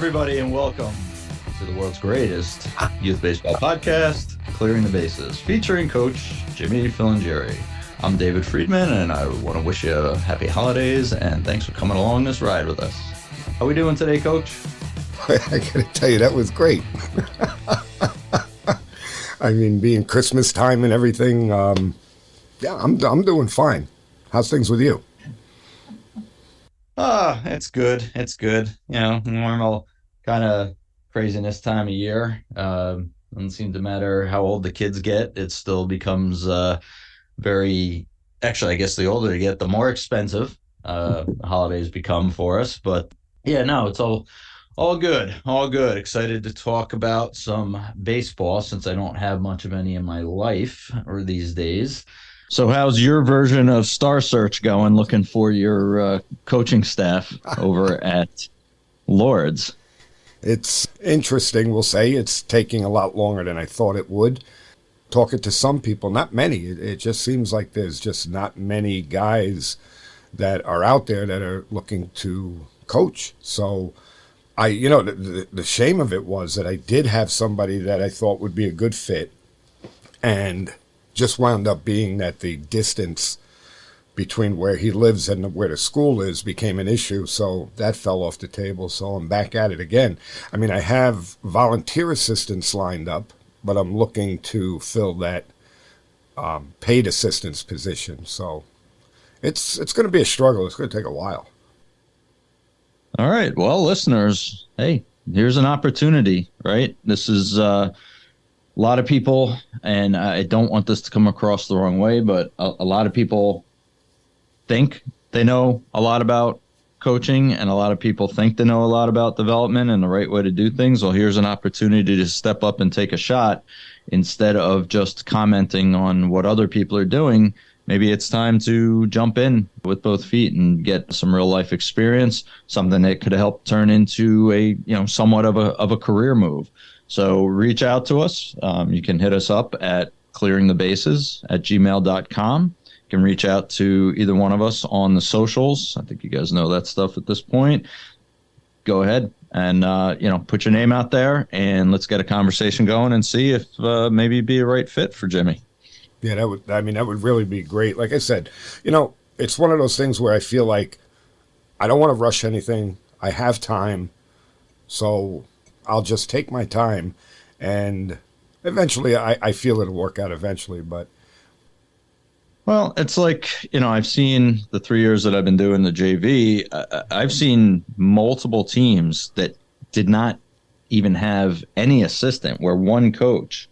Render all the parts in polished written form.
everybody, and welcome to the world's greatest youth baseball podcast, Clearing the Bases, featuring Coach Jimmy, Phil, and Jerry. I'm David Friedman, and I want to wish you happy holidays, and thanks for coming along this ride with us. How we doing today, Coach? I gotta tell you, that was great. I mean, being Christmas time and everything, yeah, I'm doing fine. How's things with you? It's good. It's good. You know, normal kind of craziness time of year. Doesn't seem to matter how old the kids get. It still becomes actually, I guess the older you get, the more expensive holidays become for us. But yeah, no, it's all good. All good. Excited to talk about some baseball since I don't have much of any in my life or these days. So how's your version of Star Search going, looking for your coaching staff over at Lords? It's interesting, we'll say. It's taking a lot longer than I thought it would. Talking to some people, not many. It just seems like there's just not many guys that are out there that are looking to coach. So the shame of it was that I did have somebody that I thought would be a good fit, and just wound up being that the distance between where he lives and where the school is became an issue. So that fell off the table. So I'm back at it again. I mean, I have volunteer assistants lined up, but I'm looking to fill that paid assistance position. So it's going to be a struggle. It's going to take a while. All right. Well, listeners, hey, here's an opportunity, right? This is a lot of people, and I don't want this to come across the wrong way, but a lot of people think they know a lot about coaching, and a lot of people think they know a lot about development and the right way to do things. Well, here's an opportunity to step up and take a shot instead of just commenting on what other people are doing. Maybe it's time to jump in with both feet and get some real life experience, something that could help turn into a, somewhat of a career move. So reach out to us. You can hit us up at clearingthebases@gmail.com. You can reach out to either one of us on the socials. I think you guys know that stuff at this point. Go ahead and, put your name out there, and let's get a conversation going and see if maybe it'd be a right fit for Jimmy. Yeah, that would really be great. Like I said, it's one of those things where I feel like I don't want to rush anything. I have time, so I'll just take my time, and eventually I feel it'll work out eventually. But well, it's like, I've seen the 3 years that I've been doing the JV, I've seen multiple teams that did not even have any assistant, where one coach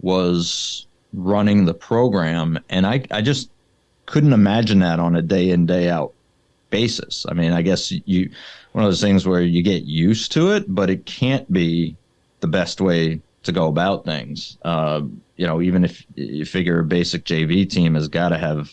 was running the program, and I just couldn't imagine that on a day in, day out basis. I mean, I guess one of those things where you get used to it, but it can't be the best way to go about things. Even if you figure a basic JV team has got to have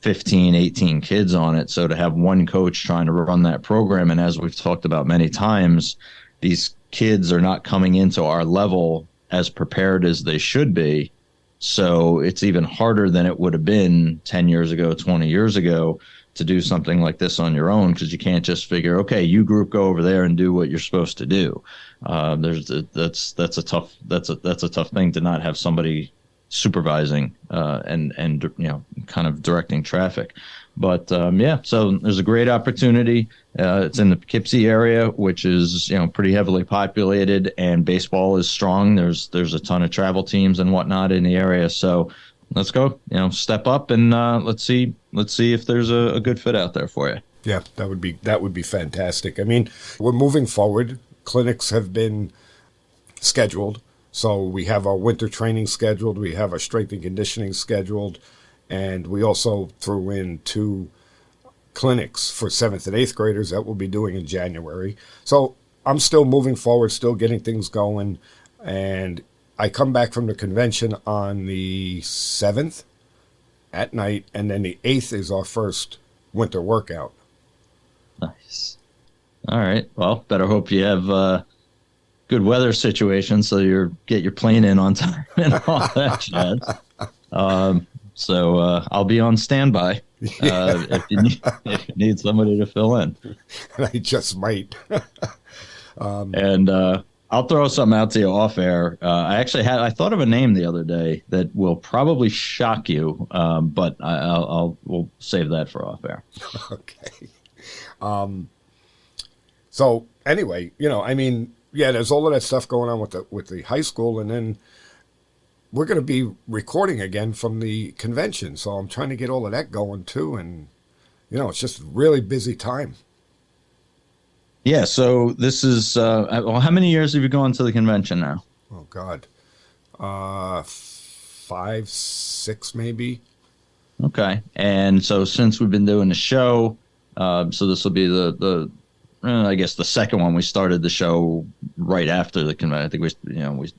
15, 18 kids on it. So to have one coach trying to run that program, and as we've talked about many times, these kids are not coming into our level as prepared as they should be. So it's even harder than it would have been 10 years ago, 20 years ago, to do something like this on your own, because you can't just figure, okay, you group go over there and do what you're supposed to do. That's a tough thing to not have somebody supervising and kind of directing traffic. But so there's a great opportunity. It's in the Poughkeepsie area, which is pretty heavily populated, and baseball is strong. There's a ton of travel teams and whatnot in the area. So let's go, step up, and let's see if there's a good fit out there for you. Yeah, that would be fantastic. I mean, we're moving forward. Clinics have been scheduled. So we have our winter training scheduled. We have our strength and conditioning scheduled. And we also threw in 2 clinics for 7th and 8th graders that we'll be doing in January. So I'm still moving forward, still getting things going. And I come back from the convention on the 7th at night, and then the 8th is our first winter workout. Nice. All right. Well, better hope you have good weather situation so you get your plane in on time and all that jazz. So I'll be on standby if you need somebody to fill in. I just might. And I'll throw something out to you off air. I thought of a name the other day that will probably shock you, but we'll save that for off air. Okay. So anyway, I mean, yeah, there's all of that stuff going on with the high school, and then we're going to be recording again from the convention. So I'm trying to get all of that going too, and it's just a really busy time. Yeah. So this is how many years have you gone to the convention now? Oh God, 5, 6 maybe. Okay. And so since we've been doing the show, so this will be I guess the second one. We started the show right after the convention. I think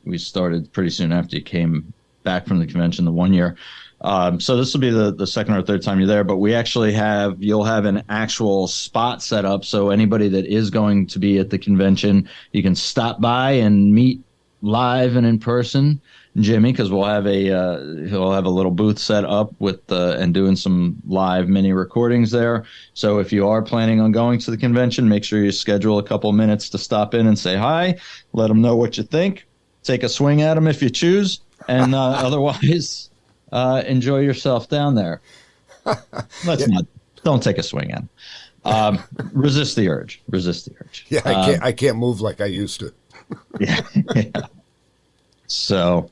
we started pretty soon after you came back from the convention the 1 year. So this will be the second or third time you're there, but you'll have an actual spot set up. So anybody that is going to be at the convention, you can stop by and meet live and in person Jimmy, because he'll have a little booth set up with and doing some live mini recordings there. So if you are planning on going to the convention, make sure you schedule a couple minutes to stop in and say hi, let them know what you think, take a swing at them if you choose, and otherwise enjoy yourself down there. Don't take a swing at them. Resist the urge. Yeah, I can't move like I used to. Yeah. So,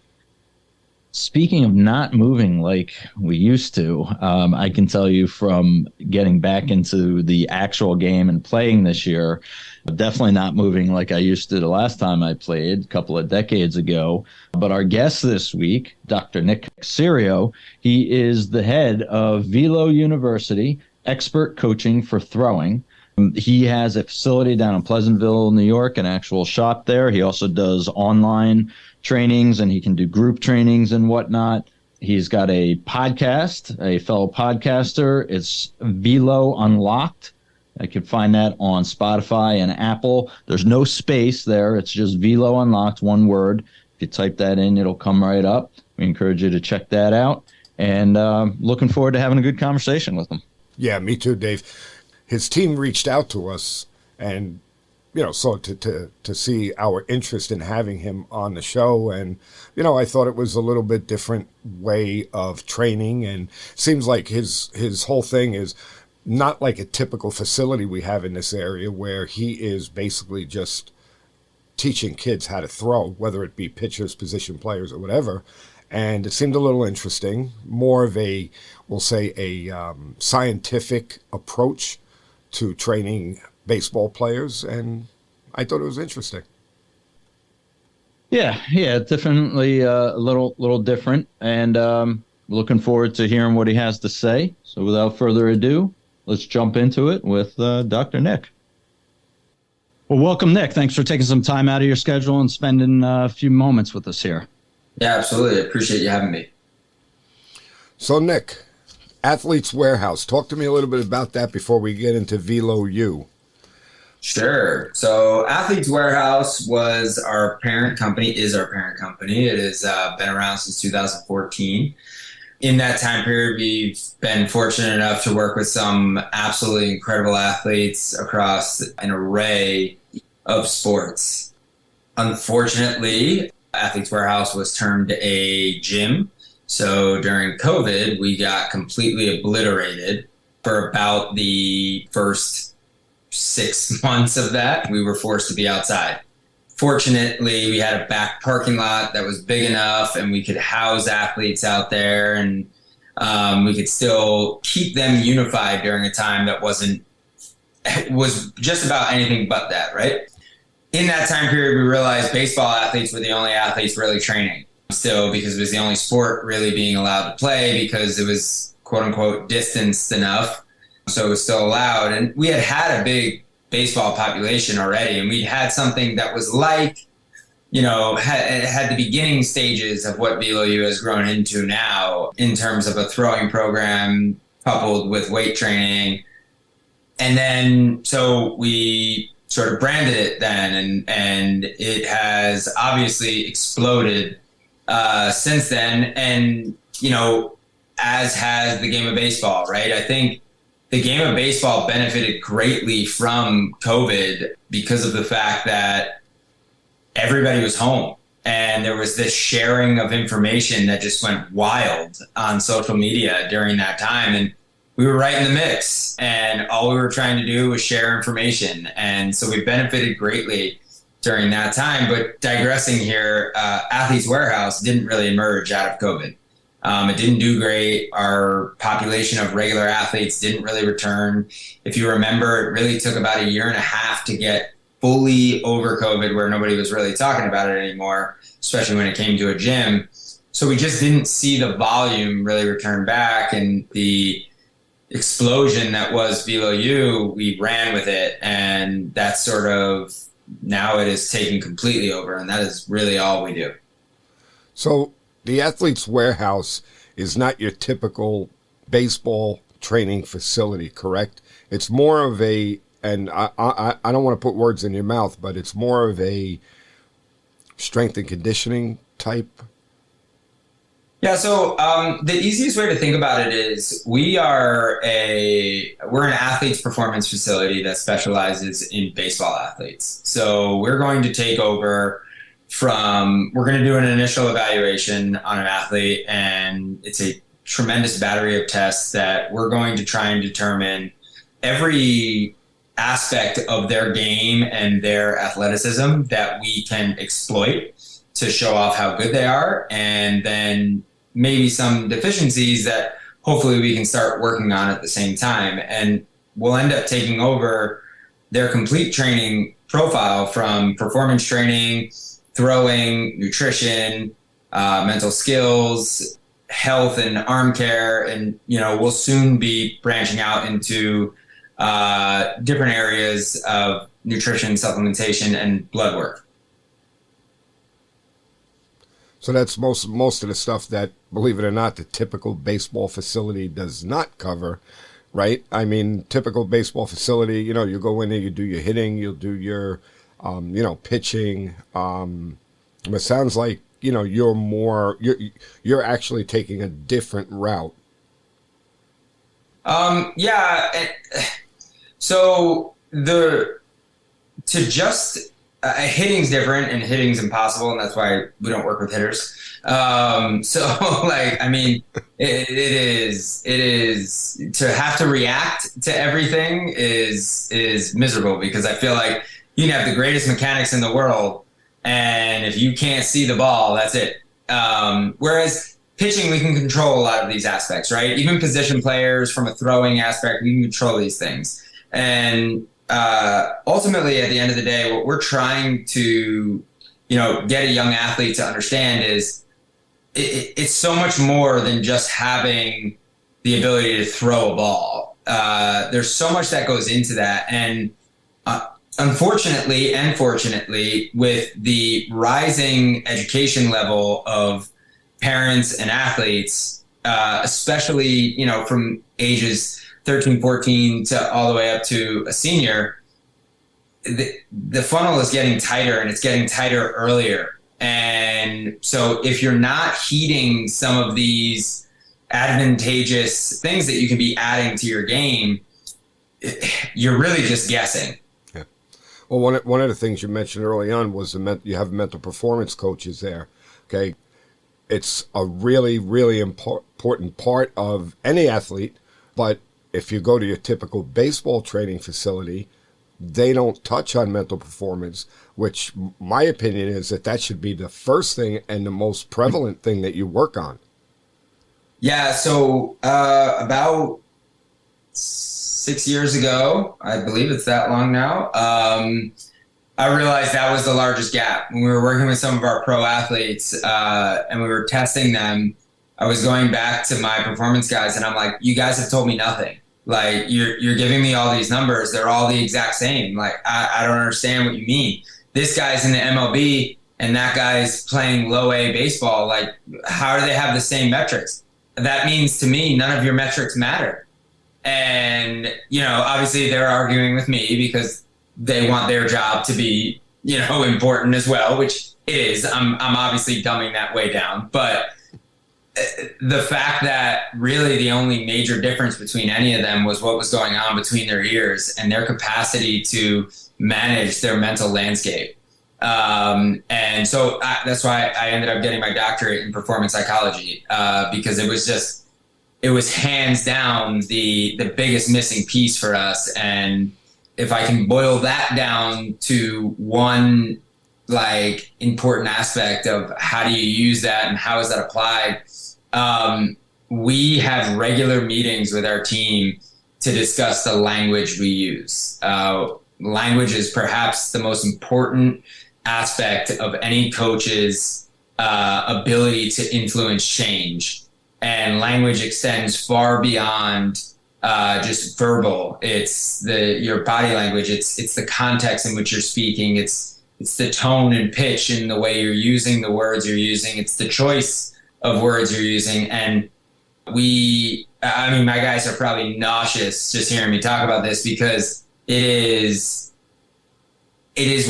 speaking of not moving like we used to, I can tell you from getting back into the actual game and playing this year, definitely not moving like I used to the last time I played a couple of decades ago. But our guest this week, Dr. Nick Serio, he is the head of Velo University, expert coaching for throwing. He has a facility down in Pleasantville, New York, an actual shop there. He also does online trainings, and he can do group trainings and whatnot. He's got a podcast, a fellow podcaster. It's Velo Unlocked. I can find that on Spotify and Apple. There's no space there. It's just Velo Unlocked, one word. If you type that in, it'll come right up. We encourage you to check that out. And looking forward to having a good conversation with him. Yeah, me too, Dave. His team reached out to us, and so to see our interest in having him on the show. And, I thought it was a little bit different way of training, and seems like his whole thing is not like a typical facility we have in this area, where he is basically just teaching kids how to throw, whether it be pitchers, position players, or whatever. And it seemed a little interesting, more of a scientific approach to training baseball players, and I thought it was interesting. Yeah, definitely a little different, and looking forward to hearing what he has to say. So without further ado, let's jump into it with Dr. Nick. Well, welcome, Nick. Thanks for taking some time out of your schedule and spending a few moments with us here. Yeah, absolutely. I appreciate you having me. So, Nick, Athletes Warehouse. Talk to me a little bit about that before we get into VeloU. Sure. So Athletes Warehouse was our parent company, is our parent company. It has been around since 2014. In that time period, we've been fortunate enough to work with some absolutely incredible athletes across an array of sports. Unfortunately, Athletes Warehouse was termed a gym. So during COVID, we got completely obliterated for about the first 6 months of that. We were forced to be outside. Fortunately, we had a back parking lot that was big enough, and we could house athletes out there, and we could still keep them unified during a time that was just about anything but that, right? In that time period, we realized baseball athletes were the only athletes really training still, because it was the only sport really being allowed to play, because it was quote unquote distanced enough. So it was still allowed. And we had a big baseball population already, and we had something that was like, had the beginning stages of what VeloU has grown into now in terms of a throwing program coupled with weight training. And then, so we sort of branded it then, and it has obviously exploded since then. And, as has the game of baseball, right? I think the game of baseball benefited greatly from COVID because of the fact that everybody was home and there was this sharing of information that just went wild on social media during that time. And we were right in the mix, and all we were trying to do was share information. And so we benefited greatly during that time. But digressing here, Athletes Warehouse didn't really emerge out of COVID. It didn't do great. Our population of regular athletes didn't really return. If you remember, it really took about a year and a half to get fully over COVID, where nobody was really talking about it anymore, especially when it came to a gym. So we just didn't see the volume really return back, and the explosion that was VeloU, we ran with it, and that's sort of, now it is taking completely over, and that is really all we do. So the Athletes Warehouse is not your typical baseball training facility, correct? It's more of a, and I don't want to put words in your mouth, but it's more of a strength and conditioning type. Yeah, so the easiest way to think about it is we're an athletes performance facility that specializes in baseball athletes. So we're going to take over we're going to do an initial evaluation on an athlete, and it's a tremendous battery of tests that we're going to try and determine every aspect of their game and their athleticism that we can exploit to show off how good they are, and then maybe some deficiencies that hopefully we can start working on at the same time. And we'll end up taking over their complete training profile, from performance training, throwing, nutrition, mental skills, health and arm care. And, we'll soon be branching out into different areas of nutrition, supplementation, and blood work. So that's most of the stuff that, believe it or not, the typical baseball facility does not cover, right? I mean, typical baseball facility, you go in there, you do your hitting, you'll do your, pitching. It sounds like, you're actually taking a different route. Yeah. So hitting's different, and hitting's impossible, and that's why we don't work with hitters. It is to have to react to everything is miserable, because I feel like you can have the greatest mechanics in the world, and if you can't see the ball, that's it. Whereas pitching, we can control a lot of these aspects, right? Even position players, from a throwing aspect, we can control these things. And ultimately, at the end of the day, what we're trying to, get a young athlete to understand is it's so much more than just having the ability to throw a ball. There's so much that goes into that. And unfortunately and fortunately, with the rising education level of parents and athletes, especially, from ages 13, 14 to all the way up to a senior, the funnel is getting tighter, and it's getting tighter earlier. And so if you're not heeding some of these advantageous things that you can be adding to your game, you're really just guessing. Yeah. Well, one of the things you mentioned early on was you have mental performance coaches there. Okay. It's a really, really important part of any athlete, but if you go to your typical baseball training facility, they don't touch on mental performance, which my opinion is that should be the first thing and the most prevalent thing that you work on. Yeah. So about 6 years ago, I believe it's that long now, I realized that was the largest gap. When we were working with some of our pro athletes and we were testing them, I was going back to my performance guys, and I'm like, you guys have told me nothing. Like, you're giving me all these numbers. They're all the exact same. Like, I don't understand what you mean. This guy's in the MLB and that guy's playing low A baseball. Like, how do they have the same metrics? That means to me, none of your metrics matter. And, obviously they're arguing with me because they want their job to be, important as well, which it is. I'm obviously dumbing that way down. But the fact that really the only major difference between any of them was what was going on between their ears and their capacity to manage their mental landscape. And so that's why I ended up getting my doctorate in performance psychology, because it was hands down the biggest missing piece for us. And if I can boil that down to one like important aspect of how do you use that and how is that applied, we have regular meetings with our team to discuss the language we use. Language is perhaps the most important aspect of any coach's ability to influence change. And language extends far beyond just verbal. It's your body language. It's the context in which you're speaking. It's the tone and pitch in the way you're using the words you're using. It's the choice of words you're using. And my guys are probably nauseous just hearing me talk about this, because it is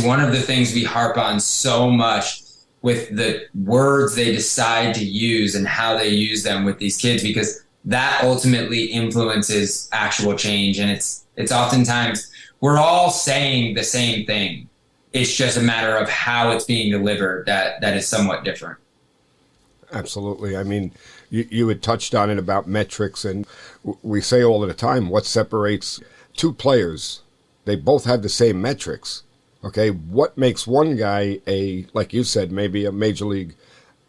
one of the things we harp on so much with the words they decide to use and how they use them with these kids, because that ultimately influences actual change. And it's oftentimes we're all saying the same thing. It's just a matter of how it's being delivered that is somewhat different. Absolutely. I mean, you had touched on it about metrics, and we say all of the time, what separates two players? They both have the same metrics. Okay, what makes one guy like you said, maybe a Major League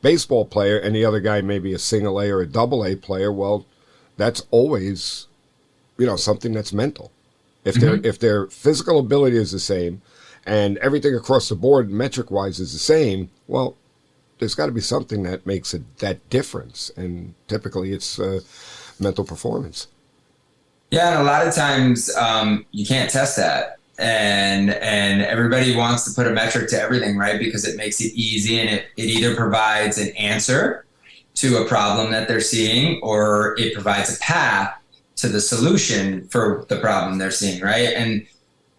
Baseball player, and the other guy maybe a single A or a double A player? Well, that's always, something that's mental. If their physical ability is the same and everything across the board metric-wise is the same, well, there's got to be something that makes that difference, and typically it's mental performance. Yeah, and a lot of times you can't test that, and everybody wants to put a metric to everything, right? Because it makes it easy, and it either provides an answer to a problem that they're seeing, or it provides a path to the solution for the problem they're seeing, right? And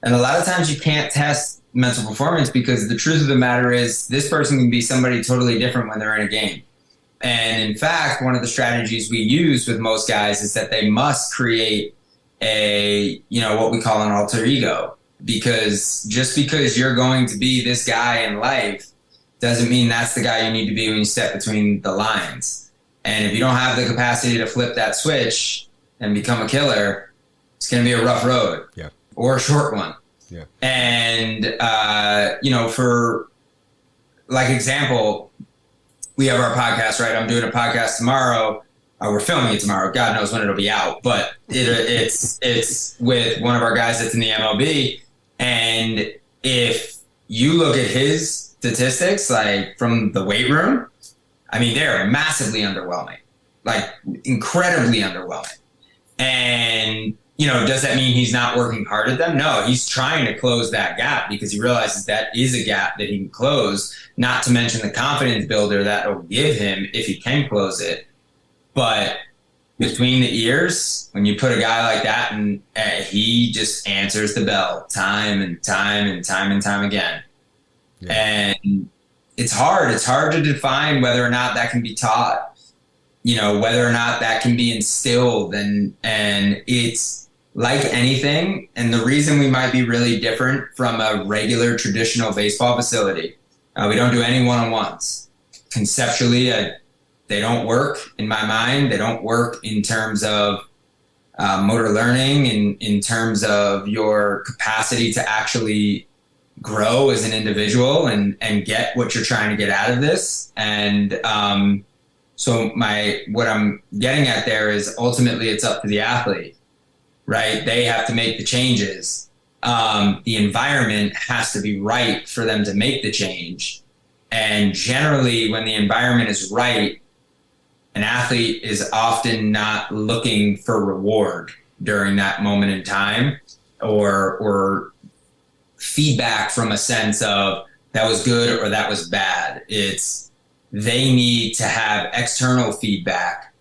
a lot of times you can't test mental performance, because the truth of the matter is this person can be somebody totally different when they're in a game. And in fact, one of the strategies we use with most guys is that they must create what we call an alter ego, because just because you're going to be this guy in life doesn't mean that's the guy you need to be when you step between the lines. And if you don't have the capacity to flip that switch and become a killer, it's going to be a rough road, or a short one. Yeah. And, for like example, we have our podcast, right? I'm doing a podcast tomorrow. We're filming it tomorrow. God knows when it'll be out, but it's with one of our guys that's in the MLB. And if you look at his statistics, like from the weight room, I mean, they're massively underwhelming, like incredibly underwhelming. And, does that mean he's not working hard at them? No, he's trying to close that gap, because he realizes that is a gap that he can close, not to mention the confidence builder that will give him if he can close it. But between the ears, when you put a guy like that, and he just answers the bell time and time and time and time again. Yeah. And it's hard. It's hard to define whether or not that can be taught, whether or not that can be instilled. And it's like anything. And the reason we might be really different from a regular traditional baseball facility, we don't do any one-on-ones. Conceptually, they don't work in my mind. They don't work in terms of motor learning, and in terms of your capacity to actually grow as an individual and get what you're trying to get out of this. And so what I'm getting at there is ultimately it's up to the athlete, right? They have to make the changes. The environment has to be right for them to make the change. And generally, when the environment is right, an athlete is often not looking for reward during that moment in time, or feedback from a sense of that was good or that was bad. It's they need to have external feedback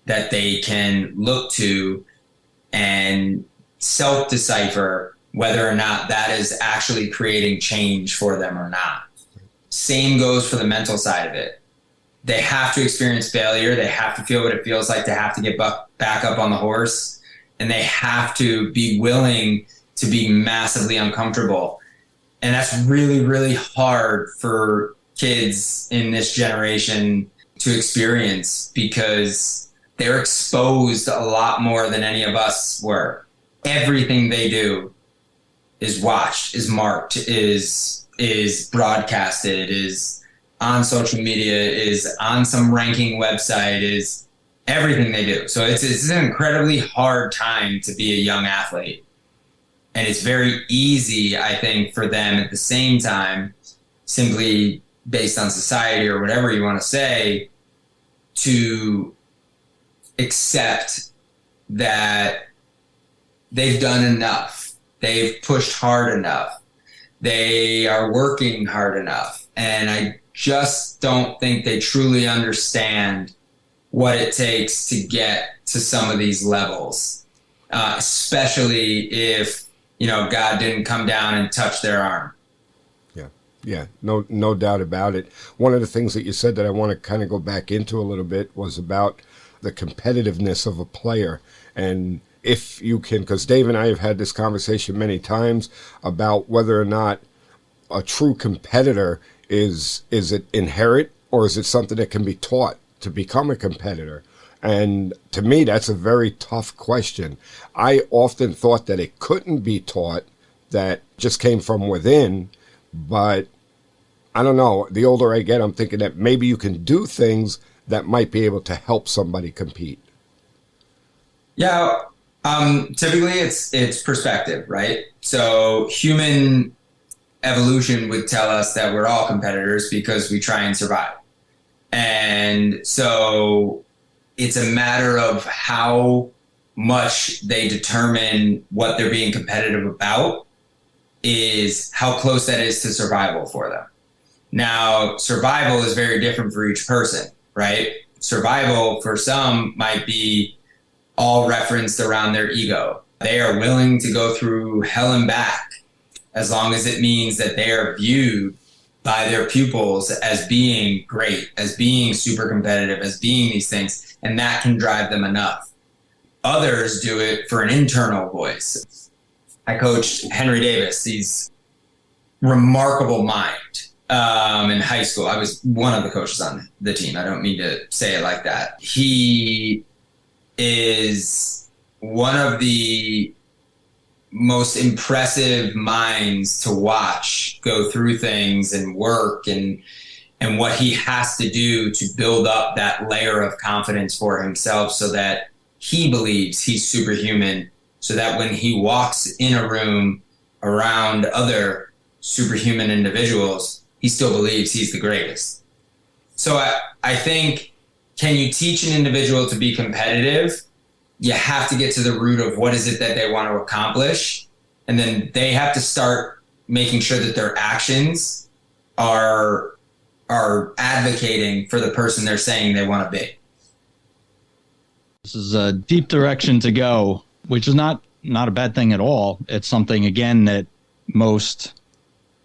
that they can look to and self-decipher whether or not that is actually creating change for them or not. Same goes for the mental side of it. they have to experience failure. They have to feel what it feels like to have to get back up on the horse. And they have to be willing to be massively uncomfortable. And that's really, really hard for kids in this generation to experience because they're exposed a lot more than any of us were. Everything they do is watched, is marked, is broadcasted, is on social media, is on some ranking website, is everything they do. So it's an incredibly hard time to be a young athlete. And it's very easy, I think, for them at the same time, simply based on society or whatever you want to say, to accept that they've done enough. They've pushed hard enough. They are working hard enough. And I just don't think they truly understand what it takes to get to some of these levels, especially if, God didn't come down and touch their arm. Yeah, no doubt about it. One of the things that you said that I want to kind of go back into a little bit was about the competitiveness of a player. And if you can, because Dave and I have had this conversation many times about whether or not a true competitor is it inherent or is it something that can be taught to become a competitor? And to me, that's a very tough question. I often thought that it couldn't be taught, that just came from within. But I don't know. The older I get, I'm thinking that maybe you can do things that might be able to help somebody compete. Yeah. Typically it's perspective, right? So human evolution would tell us that we're all competitors because we try and survive. And so it's a matter of how much they determine what they're being competitive about is how close that is to survival for them. Now, survival is very different for each person, right? Survival for some might be all referenced around their ego. They are willing to go through hell and back as long as it means that they are viewed by their pupils as being great, as being super competitive, as being these things, and that can drive them enough. Others do it for an internal voice. I coached Henry Davis. He's remarkable mind. In high school, I was one of the coaches on the team. I don't mean to say it like that. He is one of the most impressive minds to watch go through things and work and what he has to do to build up that layer of confidence for himself so that he believes he's superhuman, so that when he walks in a room around other superhuman individuals, he still believes he's the greatest. So I think, can you teach an individual to be competitive? You have to get to the root of what is it that they want to accomplish. And then they have to start making sure that their actions are advocating for the person they're saying they want to be. This is a deep direction to go, which is not a bad thing at all. It's something, again, that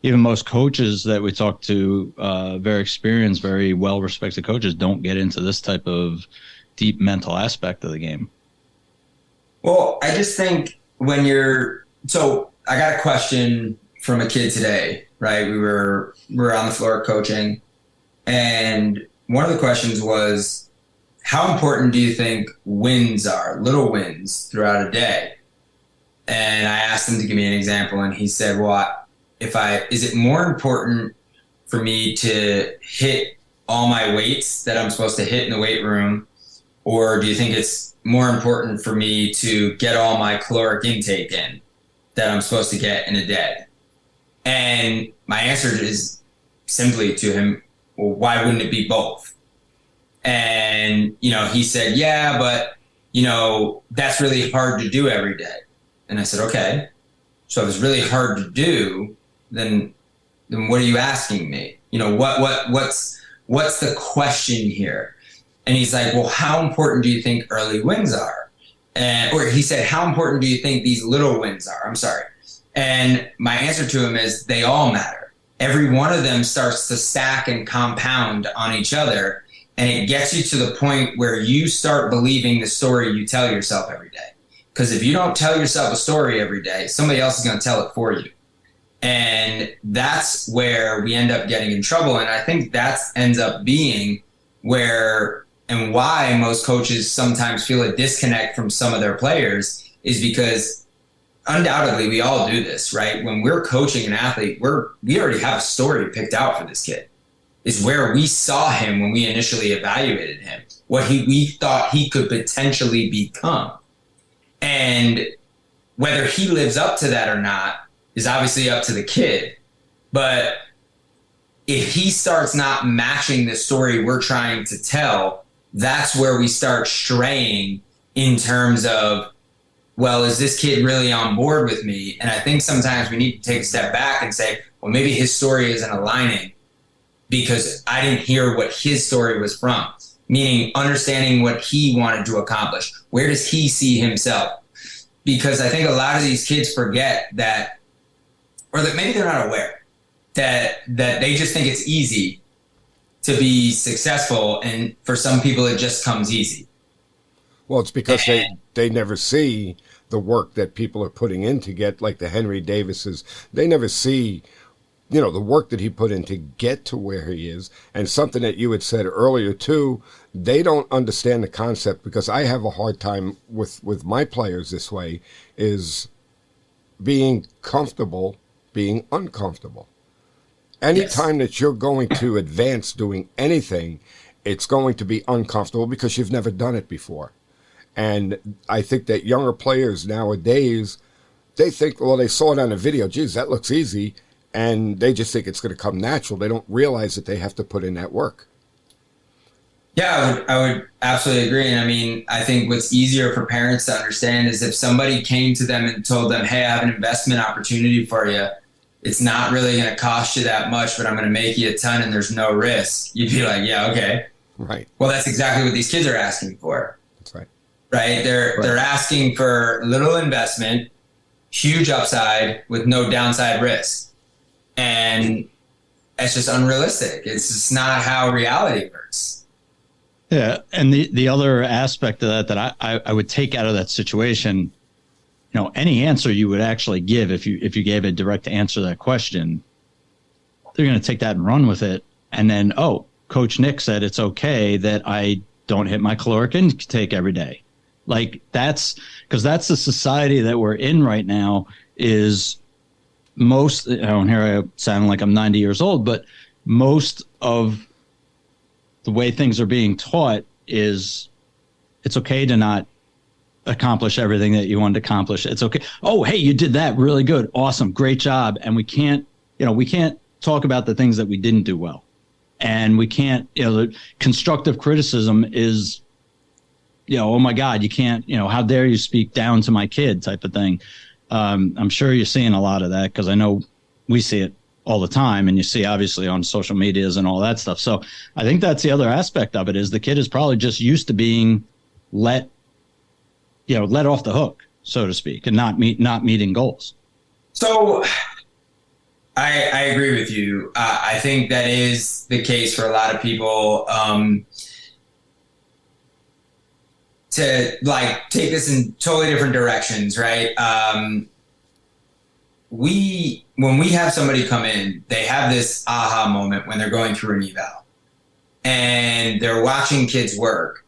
even most coaches that we talk to, very experienced, very well-respected coaches, don't get into this type of deep mental aspect of the game. Well, I just think so I got a question from a kid today, right? We were on the floor coaching, and one of the questions was, how important do you think wins are, little wins throughout a day? And I asked him to give me an example, and he said, well, is it more important for me to hit all my weights that I'm supposed to hit in the weight room? Or do you think it's more important for me to get all my caloric intake in that I'm supposed to get in a day? And my answer is simply to him, well, why wouldn't it be both? And, he said, yeah, but, that's really hard to do every day. And I said, okay, so if it's really hard to do, then what are you asking me? What's the question here? And he's like, well, how important do you think early wins are? Or he said, how important do you think these little wins are? I'm sorry. And my answer to him is, they all matter. Every one of them starts to stack and compound on each other. And it gets you to the point where you start believing the story you tell yourself every day. Because if you don't tell yourself a story every day, somebody else is going to tell it for you. And that's where we end up getting in trouble. And I think that ends up being where and why most coaches sometimes feel a disconnect from some of their players is because undoubtedly we all do this, right? When we're coaching an athlete, we already have a story picked out for this kid. It's where we saw him when we initially evaluated him, what we thought he could potentially become. And whether he lives up to that or not is obviously up to the kid. But if he starts not matching the story we're trying to tell, that's where we start straying in terms of, well, is this kid really on board with me? And I think sometimes we need to take a step back and say, well, maybe his story isn't aligning because I didn't hear what his story was from, meaning understanding what he wanted to accomplish. Where does he see himself? Because I think a lot of these kids forget that, or that maybe they're not aware that they just think it's easy to be successful. And for some people, it just comes easy. Well, it's because they never see the work that people are putting in to get, like the Henry Davises. They never see, the work that he put in to get to where he is. And something that you had said earlier, too, they don't understand the concept, because I have a hard time with my players this way, is being comfortable, being uncomfortable. Anytime that you're going to advance doing anything, it's going to be uncomfortable because you've never done it before. And I think that younger players nowadays, they think, well, they saw it on a video, geez, that looks easy, and they just think it's going to come natural. They don't realize that they have to put in that work. Yeah, I would absolutely agree. And I mean, I think what's easier for parents to understand is if somebody came to them and told them, hey, I have an investment opportunity for you. It's not really going to cost you that much, but I'm going to make you a ton and there's no risk. You'd be like, yeah, okay. Right. Well, that's exactly what these kids are asking for. That's right. Right? They're asking for little investment, huge upside with no downside risk. And it's just unrealistic. It's just not how reality works. Yeah. And the other aspect of that I would take out of that situation, any answer you would actually give, if you gave a direct answer to that question, they're going to take that and run with it. And then, Coach Nick said it's okay that I don't hit my caloric intake every day. Like that's the society that we're in right now. Is most, and here I sound like I'm 90 years old, but most of the way things are being taught is it's okay to not accomplish everything that you wanted to accomplish. It's okay. Oh, hey, you did that really good. Awesome. Great job. And we can't talk about the things that we didn't do well. And we can't, the constructive criticism is, oh my God, you can't, how dare you speak down to my kid type of thing. I'm sure you're seeing a lot of that because I know we see it all the time, and you see obviously on social medias and all that stuff. So I think that's the other aspect of it, is the kid is probably just used to being let off the hook, so to speak, and not meeting goals. So I agree with you. I think that is the case for a lot of people. To take this in totally different directions, right? When we have somebody come in, they have this aha moment when they're going through an eval and they're watching kids work.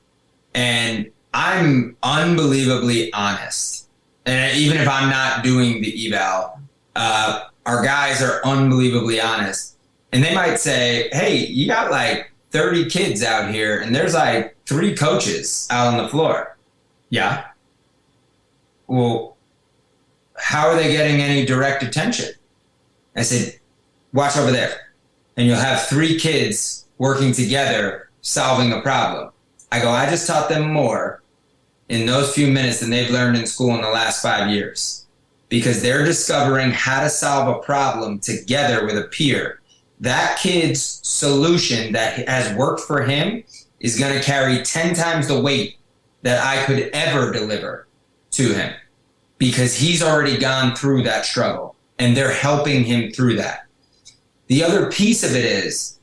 And I'm unbelievably honest. And even if I'm not doing the eval, our guys are unbelievably honest. And they might say, hey, you got 30 kids out here and there's 3 coaches out on the floor. Yeah. Well, how are they getting any direct attention? I said, watch over there. And you'll have 3 kids working together, solving a problem. I go, I just taught them more in those few minutes than they've learned in school in the last 5 years, because they're discovering how to solve a problem together with a peer. That kid's solution that has worked for him is going to carry 10 times the weight that I could ever deliver to him, because he's already gone through that struggle and they're helping him through that. The other piece of it is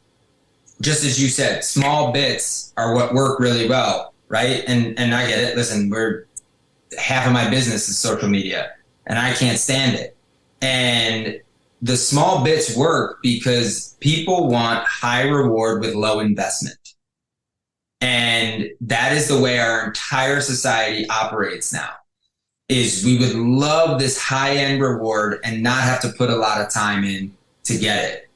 just as you said, small bits are what work really well, right? And I get it. Listen, half of my business is social media, and I can't stand it. And the small bits work because people want high reward with low investment. And that is the way our entire society operates now. Is we would love this high end reward and not have to put a lot of time in to get it.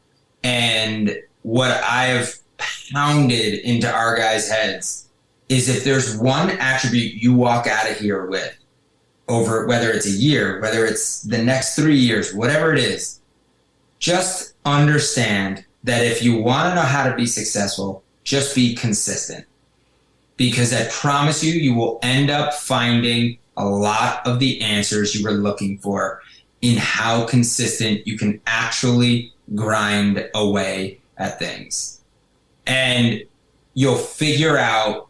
And what I've pounded into our guys' heads is if there's one attribute you walk out of here with over, whether it's a year, whether it's the next 3 years, whatever it is, just understand that if you want to know how to be successful, just be consistent. Because I promise you, you will end up finding a lot of the answers you were looking for in how consistent you can actually grind away at things. And you'll figure out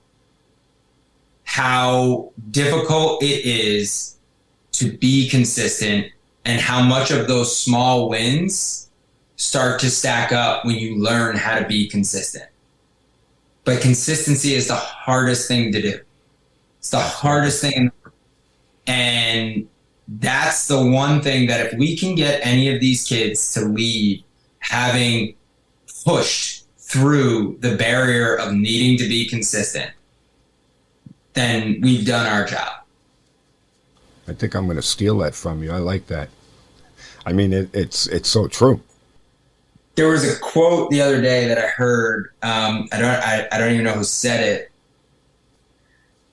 how difficult it is to be consistent and how much of those small wins start to stack up when you learn how to be consistent. But consistency is the hardest thing to do. It's the hardest thing. And that's the one thing that if we can get any of these kids to leave having pushed through the barrier of needing to be consistent, then we've done our job. I think I'm going to steal that from you. I like that. I mean, it's so true. There was a quote the other day that I heard. I don't even know who said it.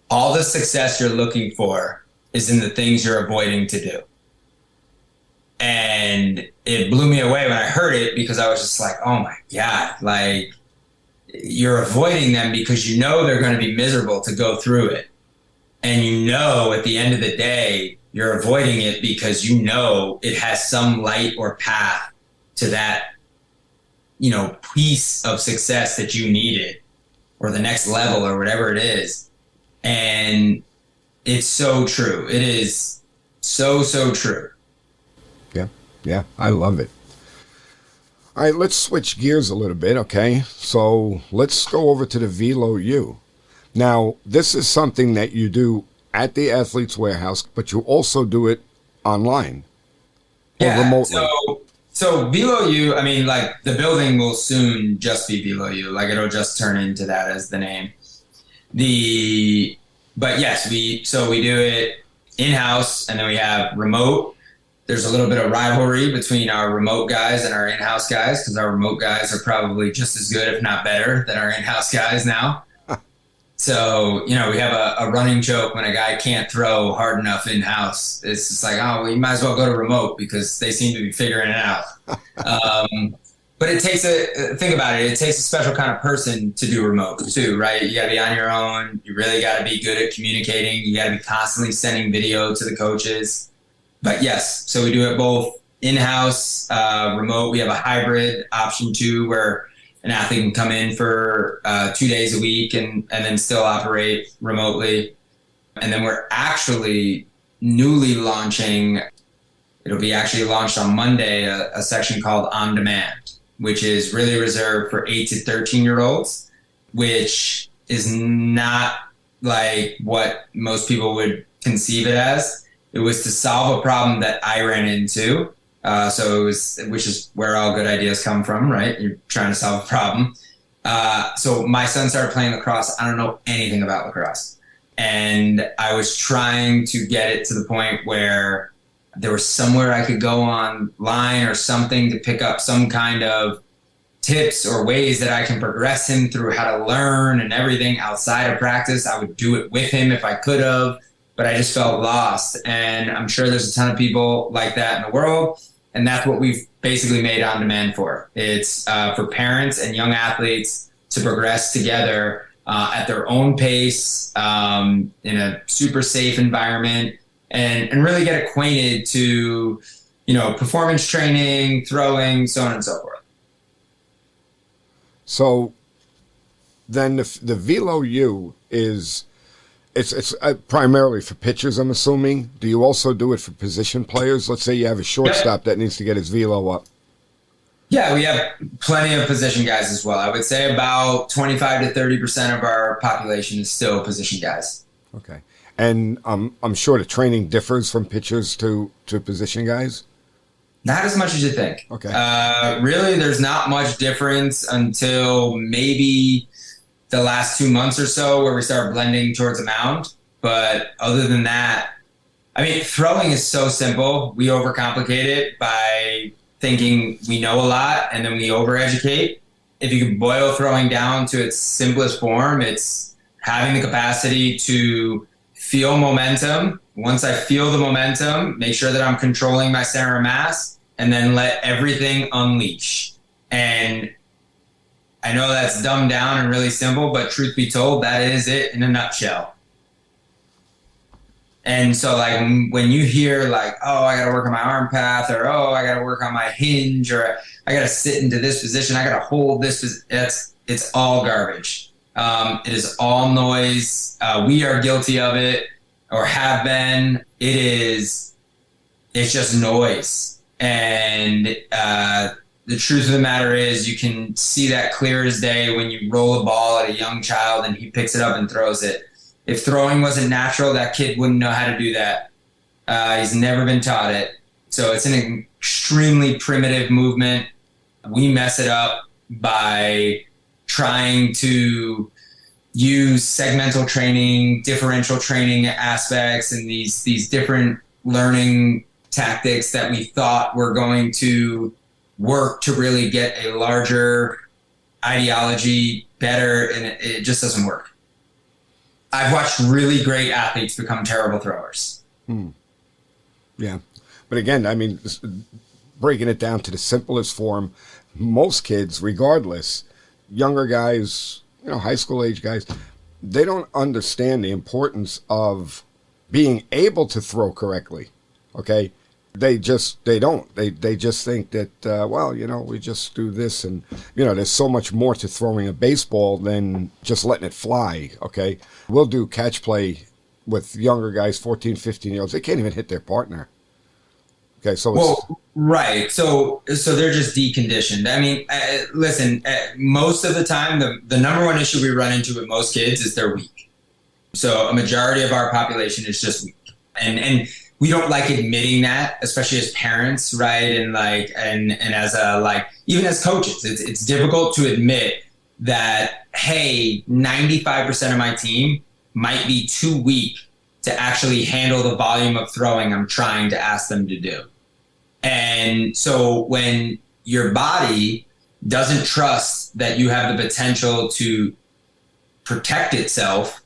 All the success you're looking for is in the things you're avoiding to do. And it blew me away when I heard it because I was just like, oh my God, like you're avoiding them because you know they're going to be miserable to go through it. And you know at the end of the day, you're avoiding it because you know it has some light or path to that, piece of success that you needed or the next level or whatever it is. And it's so true. It is so true. Yeah, I love it. All right, let's switch gears a little bit, okay? So let's go over to the VeloU. Now, this is something that you do at the Athletes Warehouse, but you also do it online or remotely. So VeloU, I mean, like the building will soon just be VeloU. Like it'll just turn into that as the name. But yes, we do it in-house and then we have remote. There's a little bit of rivalry between our remote guys and our in-house guys because our remote guys are probably just as good, if not better, than our in-house guys now. So, we have a running joke when a guy can't throw hard enough in-house. It's just like, oh, well, you might as well go to remote because they seem to be figuring it out. But it takes think about it. It takes a special kind of person to do remote too, right? You got to be on your own. You really got to be good at communicating. You got to be constantly sending video to the coaches. But yes, so we do it both in-house, remote. We have a hybrid option too, where an athlete can come in for 2 days a week and then still operate remotely. And then we're actually newly launching, it'll be actually launched on Monday, a section called On Demand, which is really reserved for 8 to 13-year-olds, which is not like what most people would conceive it as. It was to solve a problem that I ran into. Which is where all good ideas come from, right? You're trying to solve a problem. So my son started playing lacrosse. I don't know anything about lacrosse. And I was trying to get it to the point where there was somewhere I could go online or something to pick up some kind of tips or ways that I can progress him through how to learn and everything outside of practice. I would do it with him if I could have, but I just felt lost. And I'm sure there's a ton of people like that in the world. And that's what we've basically made On Demand for. It's for parents and young athletes to progress together at their own pace in a super safe environment and really get acquainted to, performance training, throwing, so on and so forth. So then the VeloU is... It's primarily for pitchers, I'm assuming. Do you also do it for position players? Let's say you have a shortstop that needs to get his velo up. Yeah, we have plenty of position guys as well. I would say about 25 to 30% of our population is still position guys. Okay. And I'm sure the training differs from pitchers to position guys. Not as much as you think. Okay. Really, there's not much difference until maybe the last 2 months or so where we start blending towards the mound. But other than that, I mean, throwing is so simple. We overcomplicate it by thinking we know a lot and then we overeducate. If you can boil throwing down to its simplest form, it's having the capacity to feel momentum. Once I feel the momentum, make sure that I'm controlling my center of mass and then let everything unleash. And I know that's dumbed down and really simple, but truth be told, that is it in a nutshell. And so like when you hear like, oh, I got to work on my arm path, or, oh, I got to work on my hinge, or I got to sit into this position, I got to hold this, it's all garbage. It is all noise. We are guilty of it or have been. It's just noise. And the truth of the matter is you can see that clear as day when you roll a ball at a young child and he picks it up and throws it. If throwing wasn't natural, that kid wouldn't know how to do that. He's never been taught it. So it's an extremely primitive movement. We mess it up by trying to use segmental training, differential training aspects, and these different learning tactics that we thought were going to work to really get a larger ideology better, and it just doesn't work. I've watched really great athletes become terrible throwers. Yeah. But again, I mean, breaking it down to the simplest form, most kids, regardless, younger guys, high school age guys, they don't understand the importance of being able to throw correctly. Okay. They don't. They just think that, we just do this. And, there's so much more to throwing a baseball than just letting it fly. Okay. We'll do catch play with younger guys, 14, 15-year-olds. They can't even hit their partner. Okay. So, right. So they're just deconditioned. I mean, listen, most of the time, the number one issue we run into with most kids is they're weak. So a majority of our population is just weak. And we don't like admitting that, especially as parents, right? And as even as coaches, it's difficult to admit that, hey, 95% of my team might be too weak to actually handle the volume of throwing I'm trying to ask them to do. And so when your body doesn't trust that you have the potential to protect itself,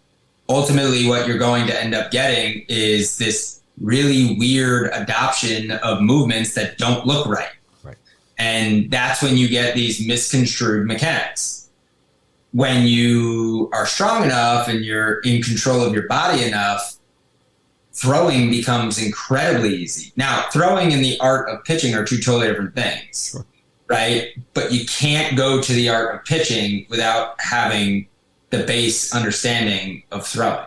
ultimately what you're going to end up getting is this really weird adoption of movements that don't look right. Right. And that's when you get these misconstrued mechanics. When you are strong enough and you're in control of your body enough, throwing becomes incredibly easy. Now, throwing and the art of pitching are two totally different things, Sure. Right? But you can't go to the art of pitching without having the base understanding of throwing.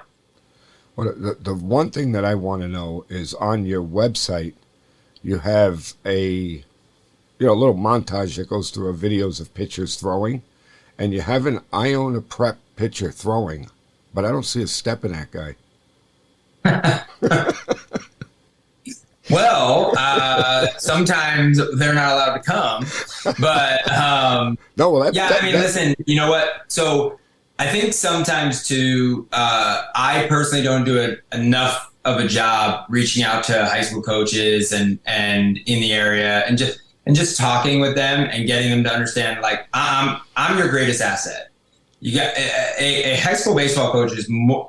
Well, the one thing that I want to know is on your website, you have a little montage that goes through videos of pitchers throwing, and you have an Iona Prep pitcher throwing, but I don't see a step in that guy. Well, sometimes they're not allowed to come, but listen, you know what? So I think sometimes too, I personally don't do enough of a job reaching out to high school coaches and in the area and just talking with them and getting them to understand, like, I'm your greatest asset. You got a high school baseball coach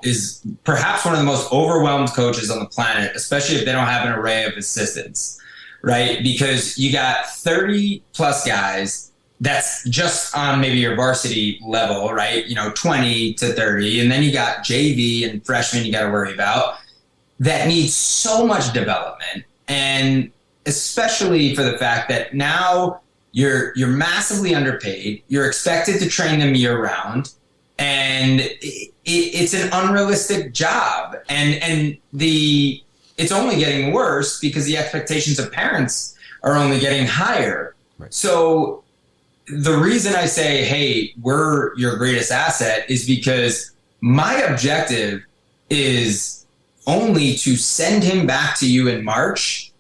is perhaps one of the most overwhelmed coaches on the planet, especially if they don't have an array of assistants, right? Because you got 30 plus guys. That's just on maybe your varsity level, right? 20 to 30. And then you got JV and freshmen you got to worry about that need so much development. And especially for the fact that now you're massively underpaid. You're expected to train them year round. And it's an unrealistic job. And it's only getting worse because the expectations of parents are only getting higher. So the reason I say, hey, we're your greatest asset is because my objective is only to send him back to you in March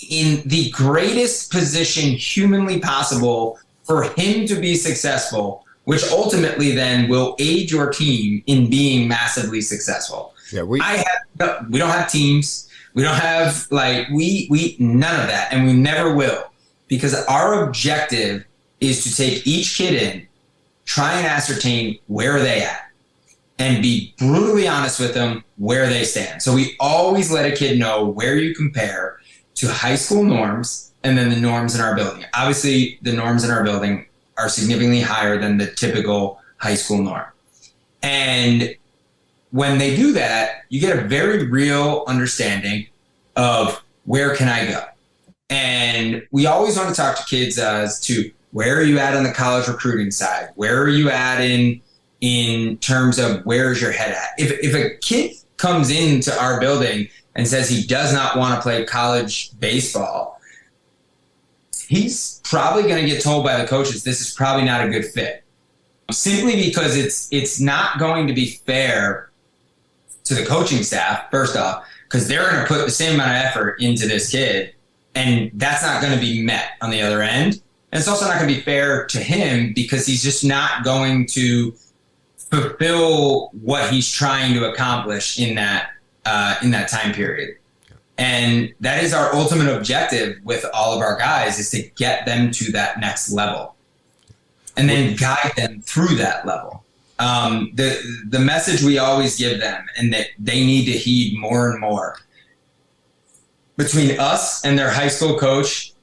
in the greatest position humanly possible for him to be successful, which ultimately then will aid your team in being massively successful. Yeah, we don't have teams. We don't have we none of that, and we never will, because our objective is to take each kid in, try and ascertain where they at, and be brutally honest with them where they stand. So we always let a kid know where you compare to high school norms and then the norms in our building. Obviously, the norms in our building are significantly higher than the typical high school norm. And when they do that, you get a very real understanding of where can I go. And we always want to talk to kids as to where are you at on the college recruiting side? Where are you at in terms of where's your head at? If a kid comes into our building and says he does not want to play college baseball, he's probably going to get told by the coaches, this is probably not a good fit. Simply because it's not going to be fair to the coaching staff, first off, because they're going to put the same amount of effort into this kid, and that's not going to be met on the other end. And it's also not going to be fair to him because he's just not going to fulfill what he's trying to accomplish in that time period. And that is our ultimate objective with all of our guys, is to get them to that next level and then guide them through that level. The message we always give them, and that they need to heed more and more, between us and their high school coach,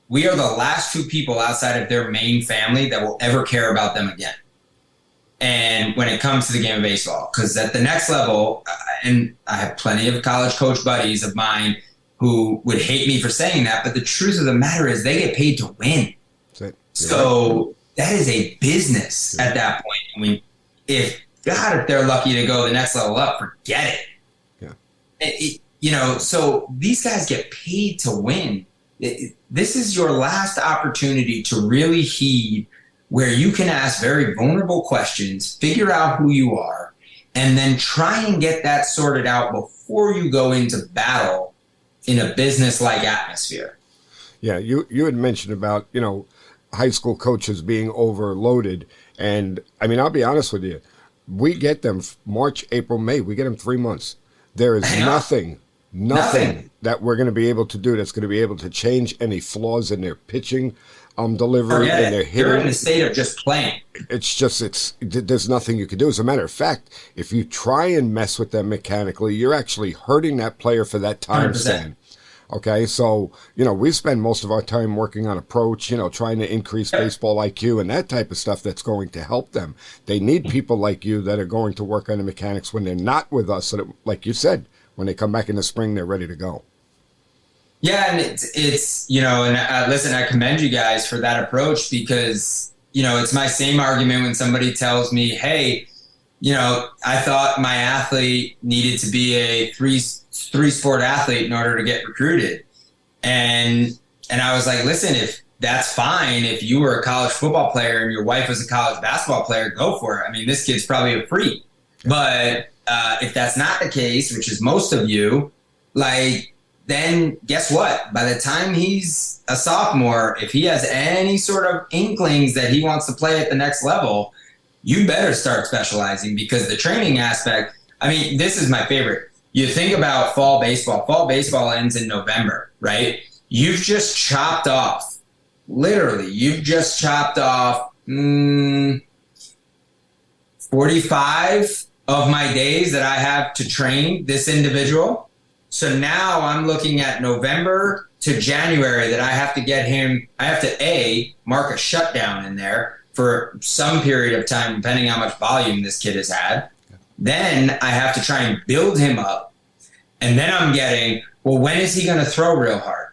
we are the last two people outside of their main family that will ever care about them again. And when it comes to the game of baseball, because at the next level, and I have plenty of college coach buddies of mine who would hate me for saying that, but the truth of the matter is they get paid to win. So that is a business at that point. I mean, if they're lucky to go the next level up, forget it. So these guys get paid to win. This is your last opportunity to really heed, where you can ask very vulnerable questions, figure out who you are, and then try and get that sorted out before you go into battle in a business-like atmosphere. Yeah, you had mentioned about, high school coaches being overloaded. And, I mean, I'll be honest with you. We get them March, April, May. We get them 3 months. There is nothing that we're going to be able to do that's going to be able to change any flaws in their pitching delivery and their hitting. You're in the state of just playing. There's nothing you can do. As a matter of fact, if you try and mess with them mechanically, you're actually hurting that player for that time 100%. Span. Okay, so, we spend most of our time working on approach, trying to increase baseball IQ and that type of stuff that's going to help them. They need people like you that are going to work on the mechanics when they're not with us, so that, like you said, when they come back in the spring, they're ready to go. Yeah, and it's listen, I commend you guys for that approach, because, it's my same argument when somebody tells me, hey, I thought my athlete needed to be a three sport athlete in order to get recruited. And I was like, listen, if that's fine, if you were a college football player and your wife was a college basketball player, go for it. I mean, this kid's probably a freak. But if that's not the case, which is most of you, then guess what? By the time he's a sophomore, if he has any sort of inklings that he wants to play at the next level, you better start specializing, because the training aspect, I mean, this is my favorite. You think about fall baseball. Fall baseball ends in November, right? You've just chopped off, literally, 45 of my days that I have to train this individual. So now I'm looking at November to January that I have to get him, I have to mark a shutdown in there for some period of time, depending how much volume this kid has had. Then I have to try and build him up. And then I'm getting, well, when is he going to throw real hard?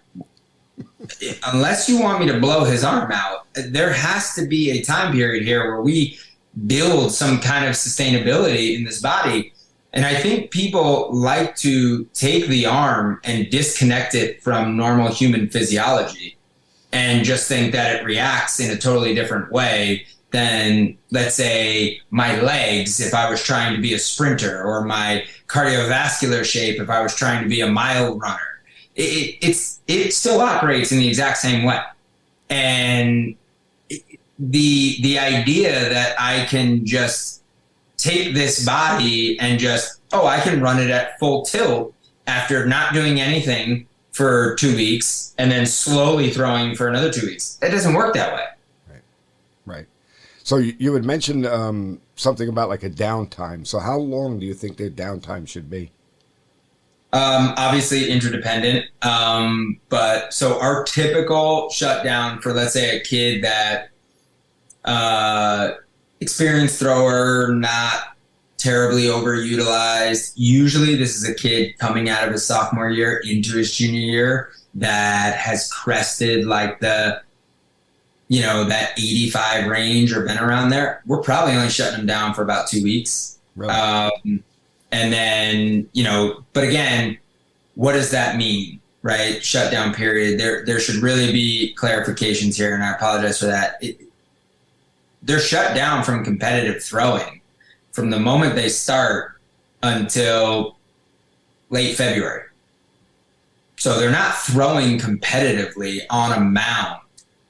Unless you want me to blow his arm out, there has to be a time period here where we build some kind of sustainability in this body. And I think people like to take the arm and disconnect it from normal human physiology. and just think that it reacts in a totally different way than, let's say, my legs if I was trying to be a sprinter, or my cardiovascular shape if I was trying to be a mile runner. It still operates in the exact same way. And the idea that I can just take this body and just, I can run it at full tilt after not doing anything for 2 weeks and then slowly throwing for another 2 weeks. It doesn't work that way. Right. So you had mentioned something about like a downtime. So how long do you think their downtime should be? Obviously interdependent. But so our typical shutdown for, let's say, a kid that experienced thrower, not terribly overutilized. Usually this is a kid coming out of his sophomore year into his junior year that has crested like that 85 range or been around there. We're probably only shutting them down for about 2 weeks. Really? And then, but again, what does that mean, right? Shutdown period. There should really be clarifications here, and I apologize for that. They're shut down from competitive throwing from the moment they start until late February. So they're not throwing competitively on a mound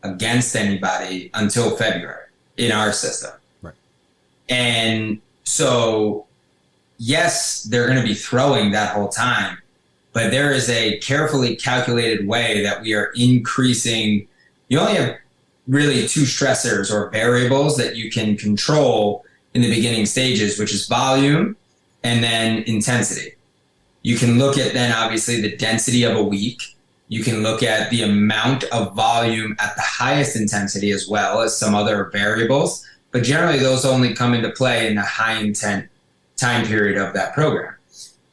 against anybody until February in our system. Right. And so, yes, they're going to be throwing that whole time, but there is a carefully calculated way that we are increasing. You only have really two stressors or variables that you can control in the beginning stages, which is volume and then intensity. You can look at then obviously the density of a week. You can look at the amount of volume at the highest intensity as well as some other variables, but generally those only come into play in the high intent time period of that program.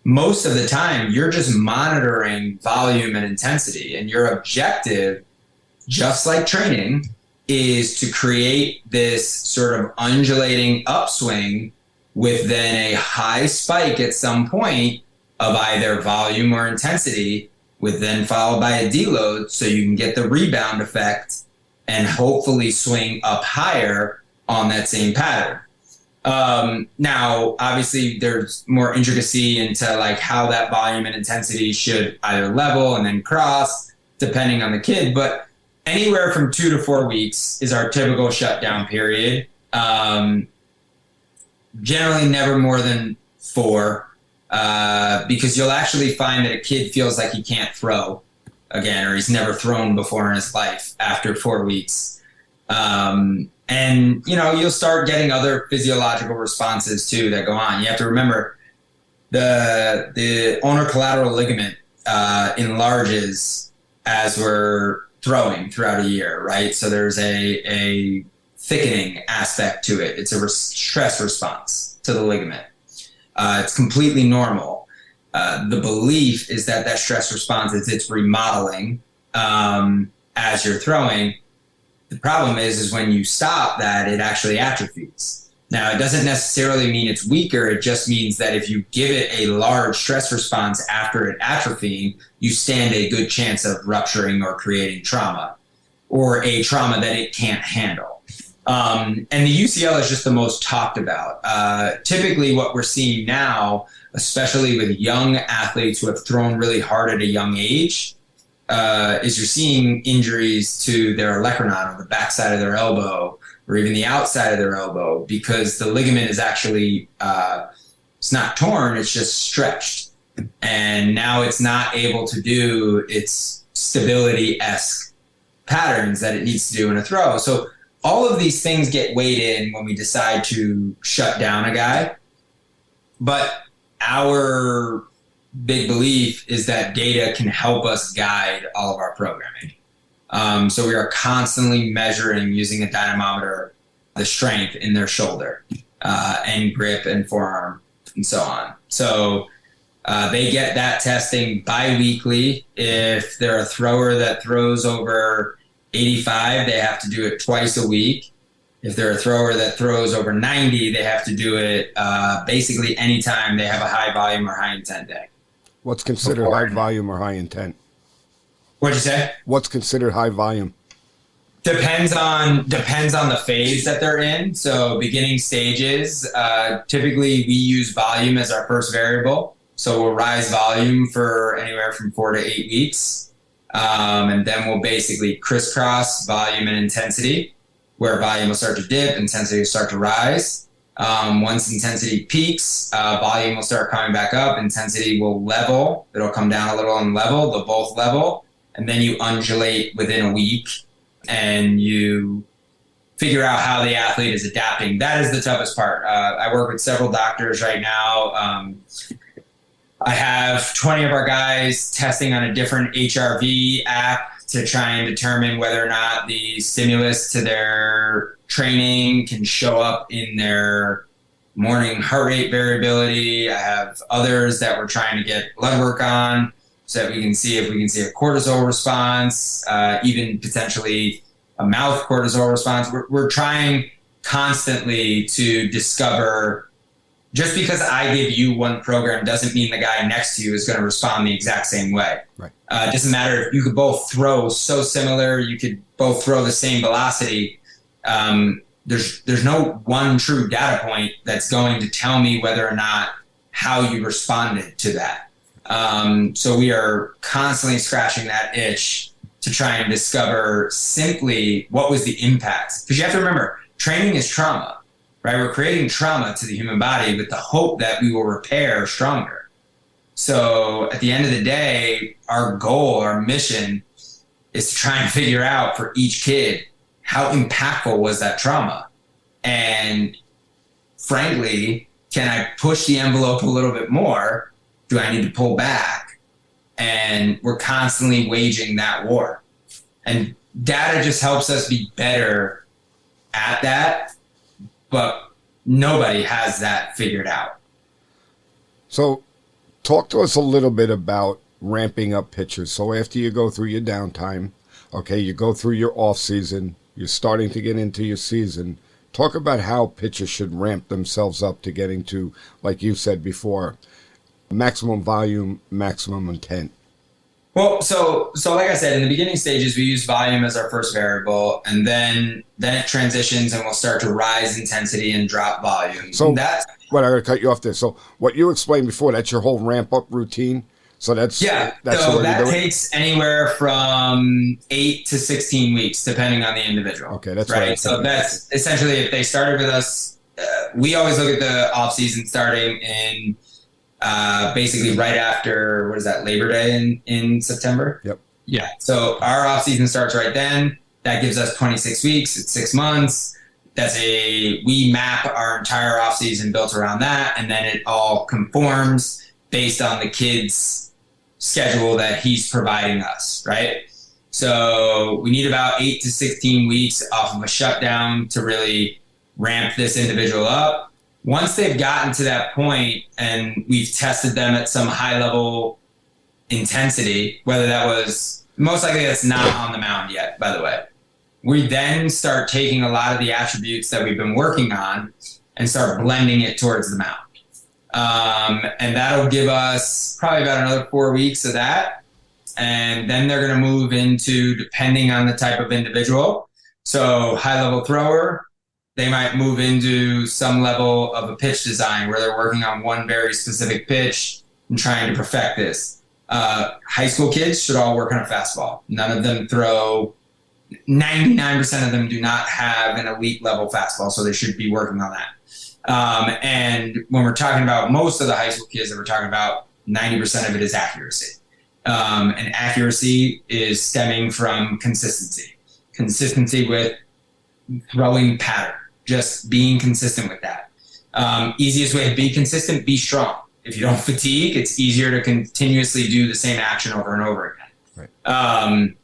Most of the time, you're just monitoring volume and intensity, and your objective, just like training, is to create this sort of undulating upswing with then a high spike at some point of either volume or intensity, with then followed by a deload, so you can get the rebound effect and hopefully swing up higher on that same pattern. Now, obviously, there's more intricacy into like how that volume and intensity should either level and then cross, depending on the kid. But anywhere from 2 to 4 weeks is our typical shutdown period. Generally, never more than 4, because you'll actually find that a kid feels like he can't throw again, or he's never thrown before in his life after 4 weeks. And, you'll start getting other physiological responses too that go on. You have to remember the ulnar collateral ligament enlarges as we're throwing throughout a year, right? So there's a thickening aspect to it. It's a stress response to the ligament. It's completely normal. The belief is that stress response is it's remodeling as you're throwing. The problem is when you stop that, it actually atrophies. Now, it doesn't necessarily mean it's weaker. It just means that if you give it a large stress response after it atrophying, you stand a good chance of rupturing or creating trauma, or a trauma that it can't handle. And the UCL is just the most talked about. Typically what we're seeing now, especially with young athletes who have thrown really hard at a young age, is you're seeing injuries to their olecranon, or the backside of their elbow, or even the outside of their elbow, because the ligament is actually, it's not torn, it's just stretched. And now it's not able to do its stability-esque patterns that it needs to do in a throw. So all of these things get weighed in when we decide to shut down a guy. But our big belief is that data can help us guide all of our programming. So we are constantly measuring using a dynamometer the strength in their shoulder and grip and forearm and so on. So they get that testing bi-weekly. If they're a thrower that throws over 85, they have to do it twice a week. If they're a thrower that throws over 90, they have to do it basically anytime they have a high volume or high intent day. What's considered high volume or high intent? What'd you say? What's considered high volume? Depends on the phase that they're in. So beginning stages, typically we use volume as our first variable. So we'll rise volume for anywhere from 4 to 8 weeks. And then we'll basically crisscross volume and intensity, where volume will start to dip, intensity will start to rise. Once intensity peaks, volume will start coming back up, intensity will level, it'll come down a little and level, they'll both level, and then you undulate within a week and you figure out how the athlete is adapting. That is the toughest part. I work with several doctors right now. I have 20 of our guys testing on a different HRV app to try and determine whether or not the stimulus to their training can show up in their morning heart rate variability. I have others that we're trying to get blood work on so that we can see if we can see a cortisol response, even potentially a mouth cortisol response. We're trying constantly to discover. Just because I give you one program doesn't mean the guy next to you is going to respond the exact same way. Right. It doesn't matter if you could both throw so similar, you could both throw the same velocity. There's no one true data point that's going to tell me whether or not how you responded to that. So we are constantly scratching that itch to try and discover simply what was the impact. Because you have to remember, training is trauma. Right, we're creating trauma to the human body with the hope that we will repair stronger. So at the end of the day, our goal, our mission is to try and figure out for each kid, how impactful was that trauma? And frankly, can I push the envelope a little bit more? Do I need to pull back? And we're constantly waging that war. And data just helps us be better at that. But nobody has that figured out. So talk to us a little bit about ramping up pitchers. So after you go through your downtime, okay, you go through your off season, you're starting to get into your season. Talk about how pitchers should ramp themselves up to getting to, like you said before, maximum volume, maximum intent. Well, so like I said, in the beginning stages, we use volume as our first variable, and then it transitions and we'll start to rise intensity and drop volume. So that's what I'm going to cut you off there. So what you explained before, that's your whole ramp up routine. So that's so that takes anywhere from 8 to 16 weeks, depending on the individual. Okay, that's right. So that's essentially if they started with us. We always look at the off season starting in. Basically right after, Labor Day in September? Yep. Yeah. So our off season starts right then. That gives us 26 weeks. It's 6 months. We map our entire off season built around that. And then it all conforms based on the kid's schedule that he's providing us. Right. So we need about 8 to 16 weeks off of a shutdown to really ramp this individual up. Once they've gotten to that point and we've tested them at some high level intensity, whether that was most likely that's not on the mound yet, by the way, we then start taking a lot of the attributes that we've been working on and start blending it towards the mound. And that'll give us probably about another 4 weeks of that. And then they're going to move into, depending on the type of individual. So high level thrower, they might move into some level of a pitch design where they're working on one very specific pitch and trying to perfect this. High school kids should all work on a fastball. None of them throw, 99% of them do not have an elite level fastball, so they should be working on that. And when we're talking about most of the high school kids that we're talking about, 90% of it is accuracy. And accuracy is stemming from consistency. Consistency with throwing pattern. Just being consistent with that. Easiest way to be consistent, be strong. If you don't fatigue, it's easier to continuously do the same action over and over again. Right.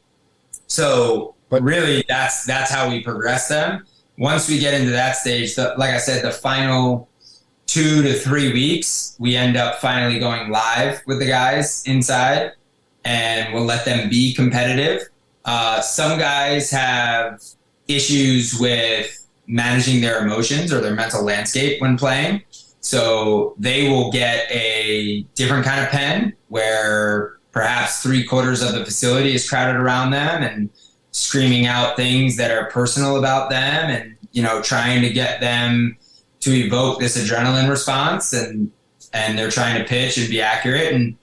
But really, that's how we progress them. Once we get into that stage, like I said, the final 2 to 3 weeks, we end up finally going live with the guys inside, and we'll let them be competitive. Some guys have issues with managing their emotions or their mental landscape when playing. So they will get a different kind of pen where perhaps 3/4 of the facility is crowded around them. And screaming out things that are personal about them, and trying to get them to evoke this adrenaline response, and they're trying to pitch and be accurate. And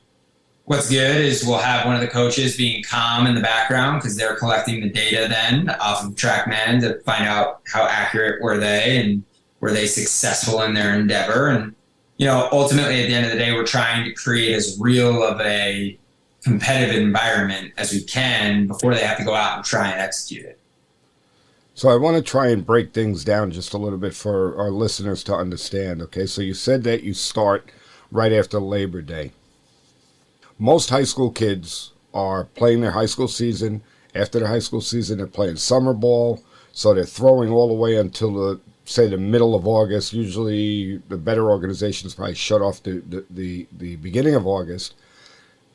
what's good is we'll have one of the coaches being calm in the background because they're collecting the data then off of TrackMan to find out how accurate were they and were they successful in their endeavor. And ultimately at the end of the day, we're trying to create as real of a competitive environment as we can before they have to go out and try and execute it. So I want to try and break things down just a little bit for our listeners to understand. Okay, so you said that you start right after Labor Day. Most high school kids are playing their high school season. After their high school season, they're playing summer ball. So they're throwing all the way until the middle of August. Usually the better organizations probably shut off the beginning of August.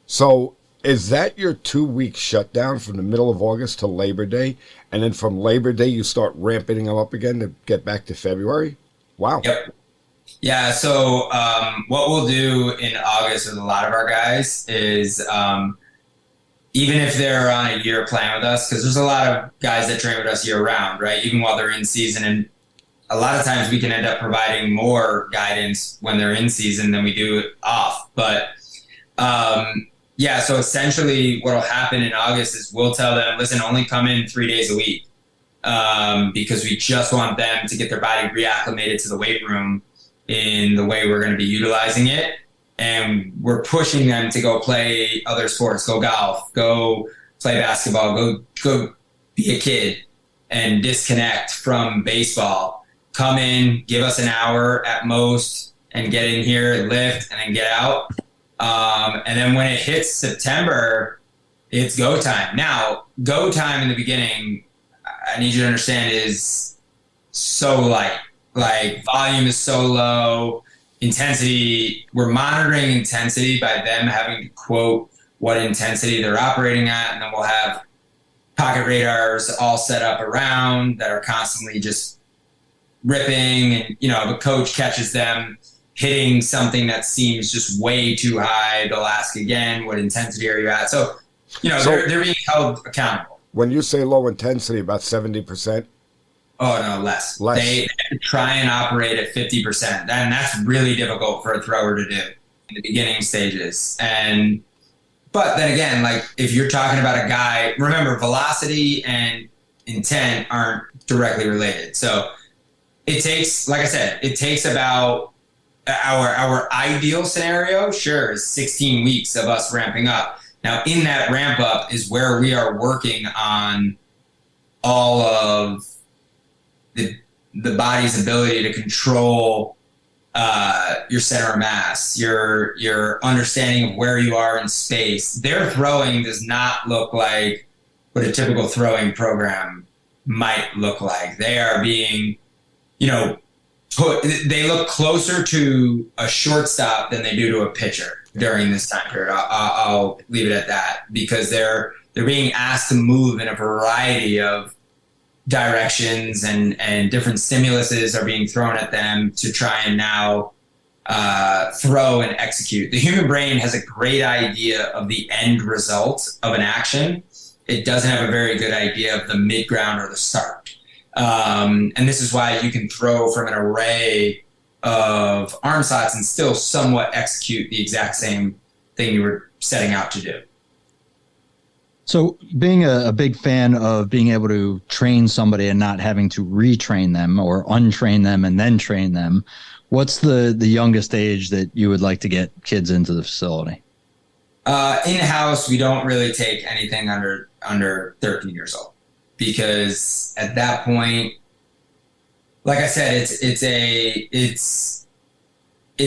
So is that your 2-week shutdown from the middle of August to Labor Day? And then from Labor Day, you start ramping them up again to get back to February? Wow. Yep. Yeah. So what we'll do in August with a lot of our guys is even if they're on a year plan with us, because there's a lot of guys that train with us year round, right? Even while they're in season. And a lot of times we can end up providing more guidance when they're in season than we do off. But so essentially what will happen in August is we'll tell them, listen, only come in 3 days a week because we just want them to get their body reacclimated to the weight room in the way we're going to be utilizing it. And we're pushing them to go play other sports, go golf, go play basketball, go be a kid and disconnect from baseball. Come in, give us an hour at most and get in here, lift, and then get out. And then when it hits September, it's go time. Now, go time in the beginning, I need you to understand, is so light. Like volume is so low, intensity, we're monitoring intensity by them having to quote what intensity they're operating at. And then we'll have pocket radars all set up around that are constantly just ripping. And, if a coach catches them hitting something that seems just way too high, they'll ask again, what intensity are you at? So, they're being held accountable. When you say low intensity, about 70%? Oh, no, less. They try and operate at 50%. And that's really difficult for a thrower to do in the beginning stages. But then again, like if you're talking about a guy, remember velocity and intent aren't directly related. So it takes, like I said, it takes about our ideal scenario, sure, is 16 weeks of us ramping up. Now in that ramp up is where we are working on all of the body's ability to control your center of mass, your understanding of where you are in space. Their throwing does not look like what a typical throwing program might look like. They are being, they look closer to a shortstop than they do to a pitcher during this time period. I'll leave it at that because they're being asked to move in a variety of directions and different stimuluses are being thrown at them to try and now throw and execute. The human brain has a great idea of the end result of an action. It doesn't have a very good idea of the mid-ground or the start. And this is why you can throw from an array of arm slots and still somewhat execute the exact same thing you were setting out to do. So being a big fan of being able to train somebody and not having to retrain them or untrain them and then train them, what's the youngest age that you would like to get kids into the facility? In-house, we don't really take anything under 13 years old because at that point, like I said, it's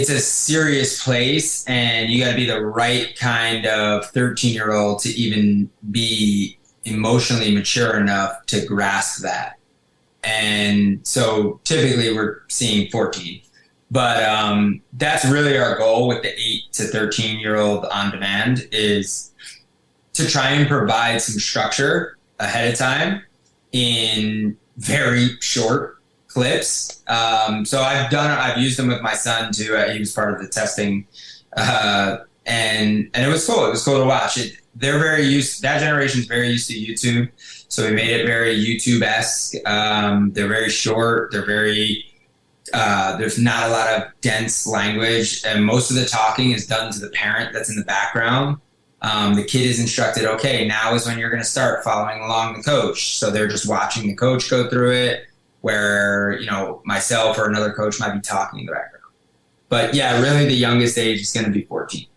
a serious place and you got to be the right kind of 13-year-old to even be emotionally mature enough to grasp that. And so typically we're seeing 14, but that's really our goal with the 8 to 13-year-old on demand is to try and provide some structure ahead of time in very short clips. So I've used them with my son too. He was part of the testing and it was cool. It was cool to watch. They're very used. That generation's very used to YouTube, so we made it very YouTube-esque. They're very short. They're very there's not a lot of dense language, and most of the talking is done to the parent that's in the background. The kid is instructed, okay, now is when you're going to start following along the coach. So they're just watching the coach go through it, where, myself or another coach might be talking in the background. But yeah, really the youngest age is going to be 14.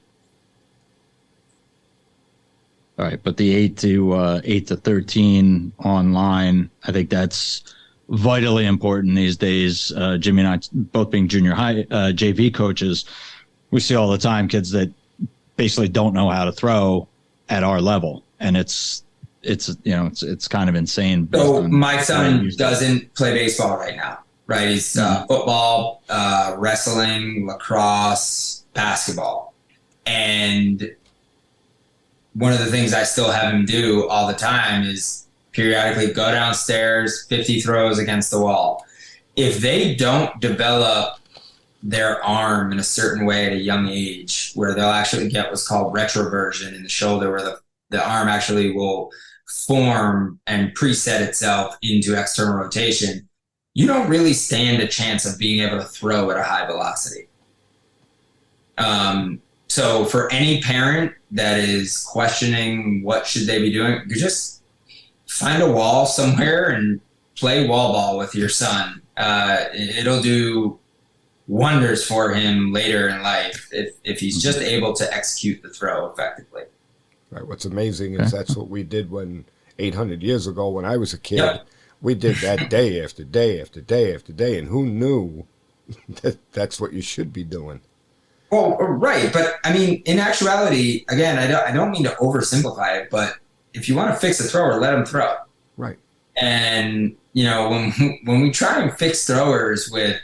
All right, but the 8 to 13 online, I think that's vitally important these days. Jimmy and I, both being junior high JV coaches, we see all the time kids that basically don't know how to throw at our level, and it's kind of insane. So my son doesn't play baseball right now, right? He's football, wrestling, lacrosse, basketball, and one of the things I still have him do all the time is periodically go downstairs, 50 throws against the wall. If they don't develop their arm in a certain way at a young age, where they'll actually get what's called retroversion in the shoulder, where the arm actually will form and preset itself into external rotation, you don't really stand a chance of being able to throw at a high velocity. So for any parent that is questioning what should they be doing, you just find a wall somewhere and play wall ball with your son. It'll do wonders for him later in life if he's just able to execute the throw effectively. Right. What's amazing is that's what we did 800 years ago when I was a kid. Yep. We did that day after day after day after day, and who knew that's what you should be doing? Well, right, but I mean, in actuality, again, I don't mean to oversimplify it, but if you want to fix a thrower, let him throw. Right. And when we try and fix throwers with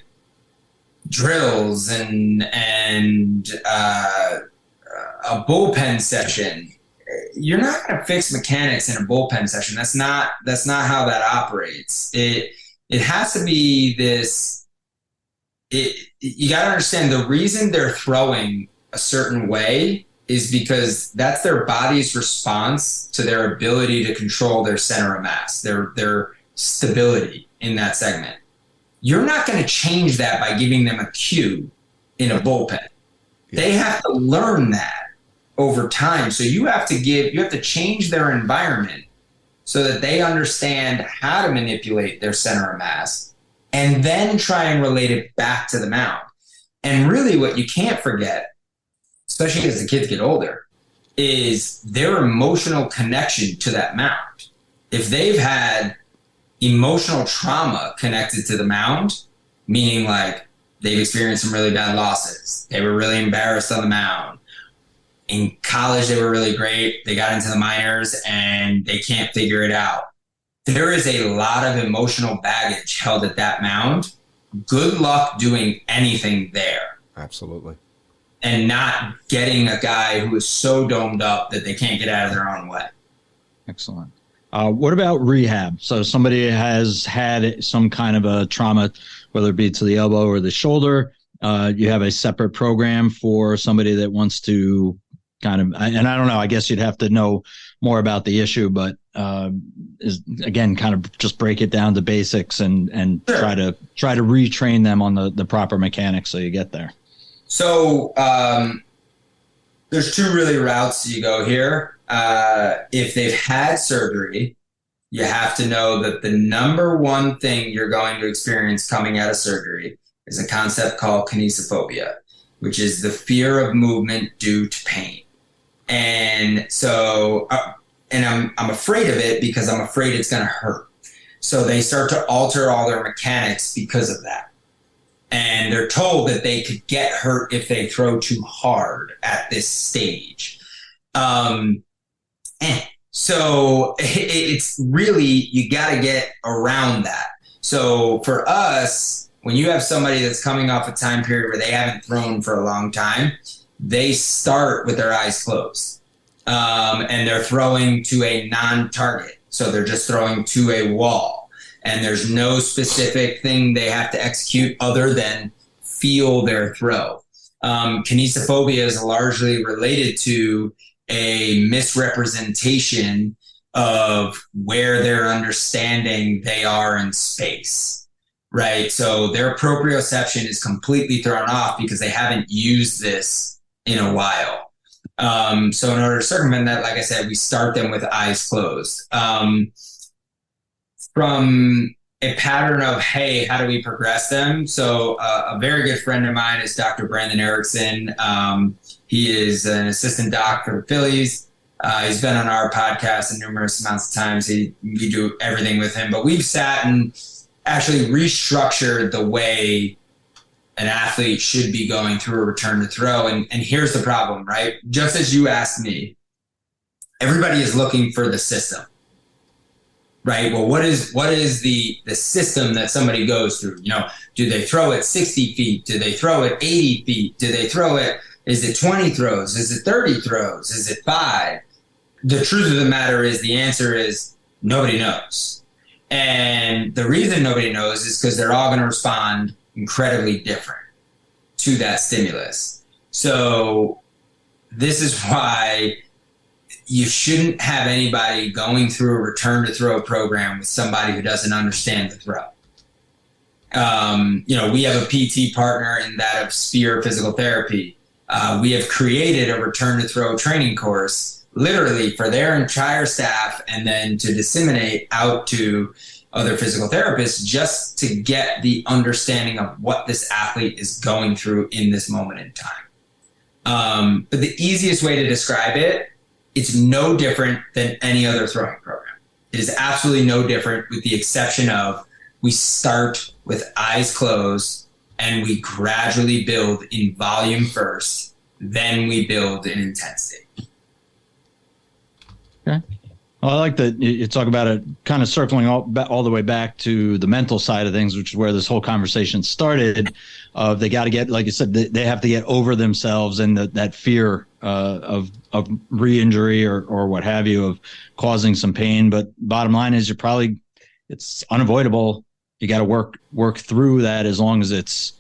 drills and a bullpen session, you're not going to fix mechanics in a bullpen session. That's not how that operates. It has to be this. You got to understand the reason they're throwing a certain way is because that's their body's response to their ability to control their center of mass, their stability in that segment. You're not going to change that by giving them a cue in a bullpen. Yeah. They have to learn that over time. So you have to change their environment so that they understand how to manipulate their center of mass, and then try and relate it back to the mound. And really what you can't forget, especially as the kids get older, is their emotional connection to that mound. If they've had emotional trauma connected to the mound, meaning like they've experienced some really bad losses, they were really embarrassed on the mound, in college they were really great, they got into the minors and they can't figure it out. There is a lot of emotional baggage held at that mound. Good luck doing anything there. Absolutely. And not getting a guy who is so domed up that they can't get out of their own way. Excellent. What about rehab? So somebody has had some kind of a trauma, whether it be to the elbow or the shoulder. You have a separate program for somebody that wants to kind of, and I don't know, I guess you'd have to know more about the issue, but is again kind of just break it down to basics and sure. try to retrain them on the proper mechanics so you get there. So there's two really routes you go here. If they've had surgery, you have to know that the number one thing you're going to experience coming out of surgery is a concept called kinesiophobia, which is the fear of movement due to pain. And so, and I'm afraid of it because I'm afraid it's going to hurt. So they start to alter all their mechanics because of that. And they're told that they could get hurt if they throw too hard at this stage. So it's really, you got to get around that. So for us, when you have somebody that's coming off a time period where they haven't thrown for a long time, they start with their eyes closed. And they're throwing to a non-target. So they're just throwing to a wall. And there's no specific thing they have to execute other than feel their throw. Kinesiophobia is largely related to a misrepresentation of where they're understanding they are in space, right? So their proprioception is completely thrown off because they haven't used this in a while. So in order to circumvent that, like I said, we start them with eyes closed. From a pattern of, hey, how do we progress them? So a very good friend of mine is Dr. Brandon Erickson. He is an assistant doc for the Phillies. He's been on our podcast numerous amounts of times. We do everything with him, but we've sat and actually restructured the way an athlete should be going through a return to throw. And here's the problem, right? Just as you asked me, everybody is looking for the system, right? Well, what is the system that somebody goes through? You know, do they throw it 60 feet? Do they throw it 80 feet? Do they throw it, is it 20 throws? Is it 30 throws? Is it 5? The truth of the matter is the answer is nobody knows. And the reason nobody knows is because they're all going to respond incredibly different to that stimulus. So this is why you shouldn't have anybody going through a return to throw program with somebody who doesn't understand the throw. You know, we have a PT partner in that of Spear Physical Therapy. We have created a return to throw training course literally for their entire staff and then to disseminate out to other physical therapists just to get the understanding of what this athlete is going through in this moment in time. But the easiest way to describe it, it's no different than any other throwing program. It is absolutely no different with the exception of we start with eyes closed and we gradually build in volume first, then we build in intensity. Okay. Well, I like that you talk about it kind of circling all the way back to the mental side of things, which is where this whole conversation started. They got to get, like you said, they have to get over themselves and that fear of re-injury or what have you, of causing some pain. But bottom line is it's unavoidable. You got to work through that as long as this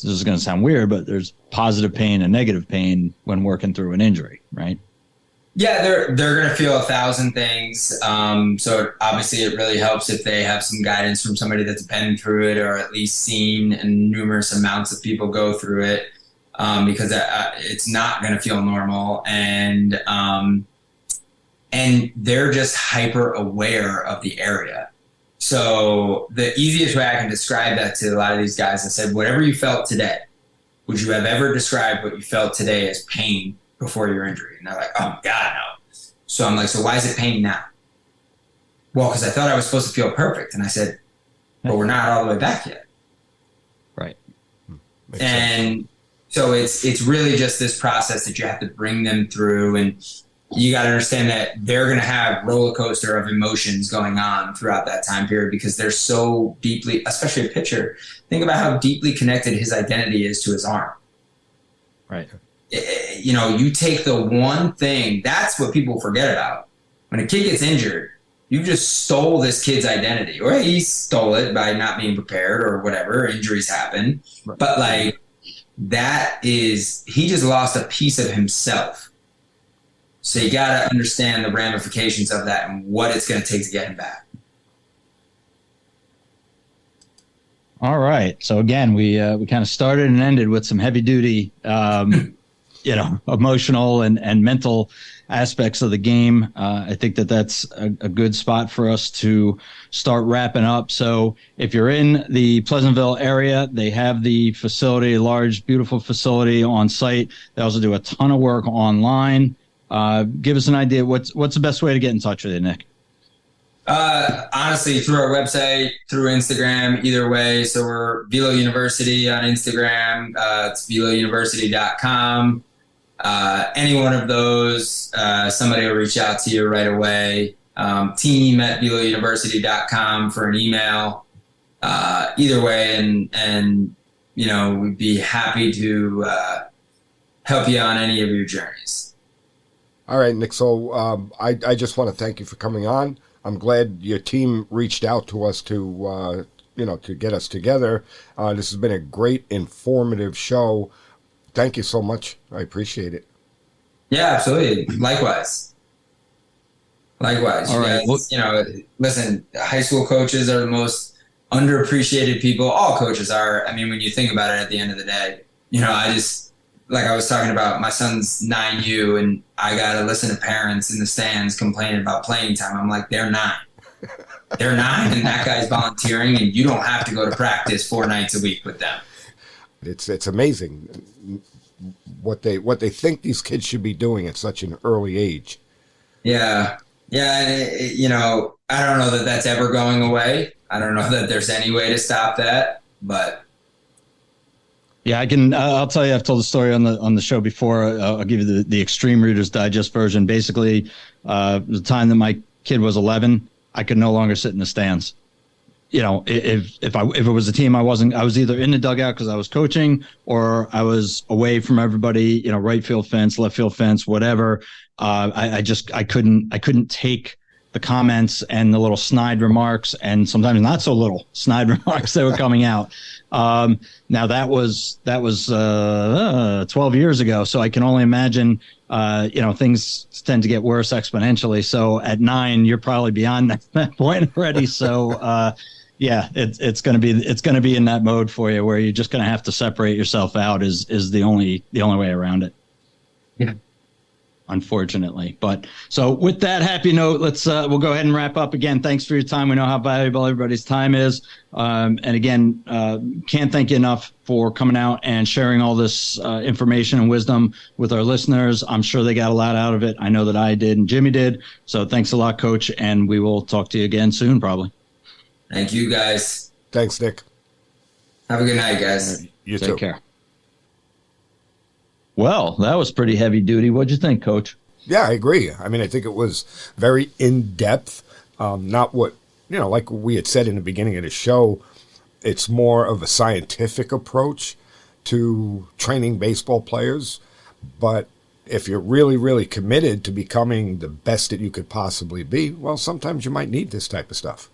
is going to sound weird, but there's positive pain and negative pain when working through an injury, right? Yeah, they're going to feel 1,000 things. So obviously it really helps if they have some guidance from somebody that's been through it or at least seen and numerous amounts of people go through it, because it's not going to feel normal. And they're just hyper aware of the area. So the easiest way I can describe that to a lot of these guys, I said, whatever you felt today, would you have ever described what you felt today as pain before your injury? And they're like, oh my God, no. So I'm like, so why is it pain now? Well, because I thought I was supposed to feel perfect. And I said, but we're not all the way back yet. Right. And so it's really just this process that you have to bring them through. And you got to understand that they're going to have roller coaster of emotions going on throughout that time period because they're so deeply, especially a pitcher, think about how deeply connected his identity is to his arm. Right. You know, you take the one thing, that's what people forget about. When a kid gets injured, you just stole this kid's identity, or he stole it by not being prepared or whatever, injuries happen. Right. But like, he just lost a piece of himself. So you got to understand the ramifications of that and what it's going to take to get him back. All right. So again, we kind of started and ended with some heavy duty, emotional and mental aspects of the game. I think that's a good spot for us to start wrapping up. So if you're in the Pleasantville area, they have the facility, a large, beautiful facility on site. They also do a ton of work online. Give us an idea. What's the best way to get in touch with you, Nick? Honestly, through our website, through Instagram, either way. So we're Velo University on Instagram. It's VeloUniversity.com. Any one of those, somebody will reach out to you right away. Team at VeloUniversity.com for an email. Either way, and we'd be happy to help you on any of your journeys. All right, Nick. So I just want to thank you for coming on. I'm glad your team reached out to us to get us together. This has been a great, informative show. Thank you so much. I appreciate it. Yeah, absolutely. Likewise. Likewise. All You right. Well, guys, listen, high school coaches are the most underappreciated people. All coaches are. I mean, when you think about it at the end of the day, like I was talking about, my son's 9U, and I got to listen to parents in the stands complaining about playing time. I'm like, they're 9. They're 9, and that guy's volunteering, and you don't have to go to practice 4 nights a week with them. It's amazing what they think these kids should be doing at such an early age. Yeah. Yeah. And I don't know that that's ever going away. I don't know that there's any way to stop that, but. Yeah, I can. I'll tell you. I've told the story on the show before. I'll give you the Extreme Reader's Digest version. Basically, the time that my kid was 11, I could no longer sit in the stands. If it was a team, I was either in the dugout because I was coaching, or I was away from everybody. Right field fence, left field fence, whatever. I couldn't take the comments and the little snide remarks, and sometimes not so little snide remarks that were coming out. Now that was 12 years ago, so I can only imagine. Things tend to get worse exponentially. So at 9, you're probably beyond that point already. So yeah, it's going to be in that mode for you, where you're just going to have to separate yourself out. Is the only way around it. Yeah. Unfortunately. But so with that happy note, we'll go ahead and wrap up. Again, thanks for your time. We know how valuable everybody's time is. And again, can't thank you enough for coming out and sharing all this information and wisdom with our listeners. I'm sure they got a lot out of it. I know that I did and Jimmy did. So thanks a lot, Coach. And we will talk to you again soon, probably. Thank you, guys. Thanks, Nick. Have a good night, guys. You Take too. care. Well, that was pretty heavy duty. What'd you think, Coach? Yeah, I agree. I mean, I think it was very in-depth. Not what, like we had said in the beginning of the show, it's more of a scientific approach to training baseball players. But if you're really, really committed to becoming the best that you could possibly be, well, sometimes you might need this type of stuff.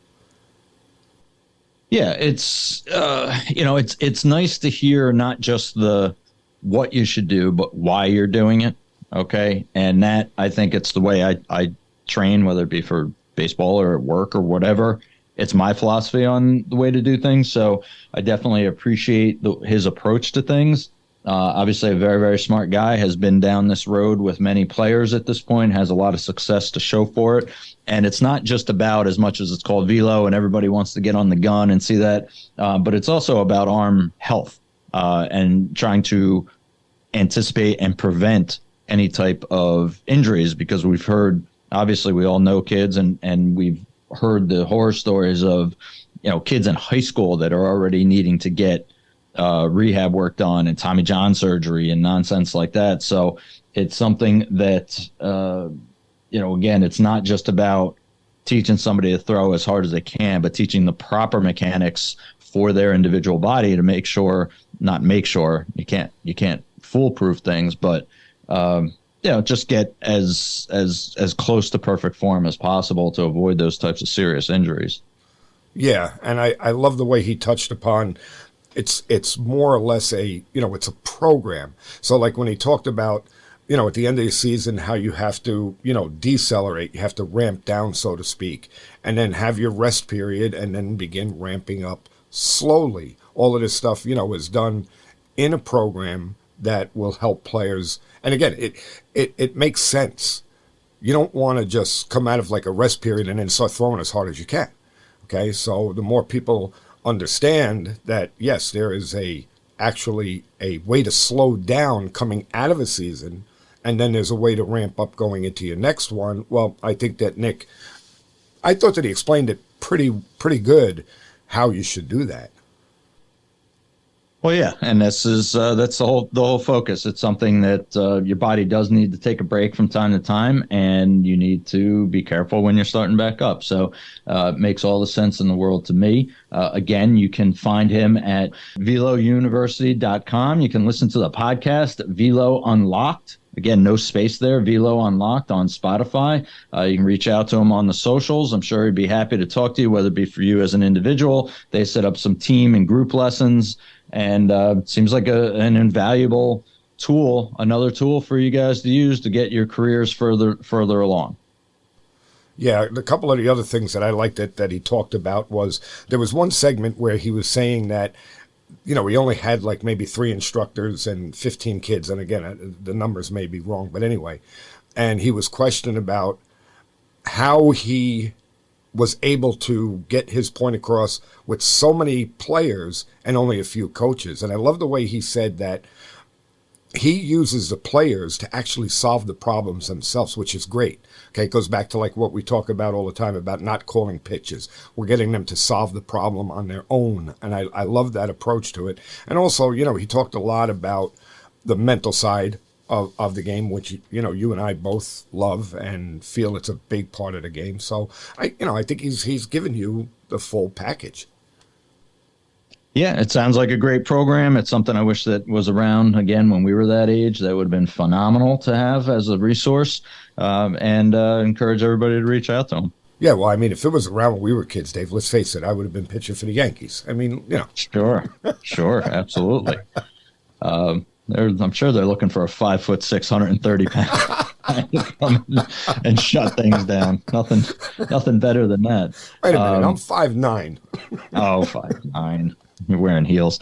Yeah, it's it's nice to hear not just the what you should do, but why you're doing it. Okay, and that, I think it's the way I train, whether it be for baseball or at work or whatever. It's my philosophy on the way to do things. So I definitely appreciate his approach to things. Obviously, a very, very smart guy, has been down this road with many players at this point, has a lot of success to show for it. And it's not just about, as much as it's called Velo and everybody wants to get on the gun and see that, but it's also about arm health and trying to anticipate and prevent any type of injuries, because we've heard, obviously we all know kids, and we've heard the horror stories of, kids in high school that are already needing to get rehab work done and Tommy John surgery and nonsense like that. So it's something that, again, it's not just about teaching somebody to throw as hard as they can, but teaching the proper mechanics for their individual body to you can't foolproof things, but just get as close to perfect form as possible to avoid those types of serious injuries. Yeah, and I love the way he touched upon it's more or less it's a program. So like when he talked about, at the end of the season, how you have to, decelerate, you have to ramp down, so to speak, and then have your rest period and then begin ramping up slowly. All of this stuff, is done in a program that will help players. And again, it makes sense. You don't want to just come out of like a rest period and then start throwing as hard as you can. Okay, so the more people understand that, yes, there is actually a way to slow down coming out of a season, and then there's a way to ramp up going into your next one. Well, I think that I thought that he explained it pretty good how you should do that. Well, yeah, and that's the whole focus. It's something that your body does need to take a break from time to time, and you need to be careful when you're starting back up. So it makes all the sense in the world to me. Again, you can find him at VeloUniversity.com. You can listen to the podcast, Velo Unlocked. Again, no space there, Velo Unlocked on Spotify. You can reach out to him on the socials. I'm sure he'd be happy to talk to you, whether it be for you as an individual. They set up some team and group lessons, and seems like an invaluable another tool for you guys to use to get your careers further along. Yeah, a couple of the other things that I liked that he talked about was there was one segment where he was saying that, we only had like maybe 3 instructors and 15 kids. And again, the numbers may be wrong, but anyway. And he was questioned about how he was able to get his point across with so many players and only a few coaches. And I love the way he said that he uses the players to actually solve the problems themselves, which is great. Okay, it goes back to like what we talk about all the time about not calling pitches. We're getting them to solve the problem on their own. And I love that approach to it. And also, he talked a lot about the mental side of the game, which, you and I both love and feel it's a big part of the game. So, I think he's given you the full package. Yeah, it sounds like a great program. It's something I wish that was around again when we were that age. That would have been phenomenal to have as a resource, and encourage everybody to reach out to him. Yeah, well, I mean, if it was around when we were kids, Dave, let's face it, I would have been pitching for the Yankees. I mean, Sure, absolutely. I'm sure they're looking for a 5'6", 130-pound to come and shut things down. Nothing better than that. Wait a minute, I'm 5'9". Oh, 5'9". You're wearing heels.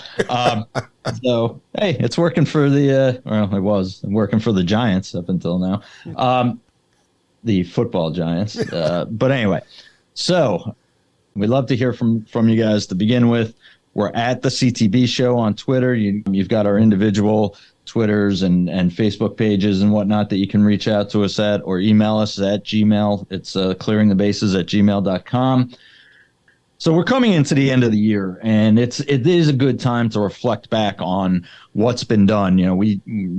So, hey, it's working for it was working for the Giants up until now. The football Giants. But anyway, so we'd love to hear from you guys to begin with. We're at the CTB show on Twitter. You've got our individual Twitters and Facebook pages and whatnot that you can reach out to us at or email us at Gmail. It's clearingthebases@gmail.com. So we're coming into the end of the year, and it is a good time to reflect back on what's been done.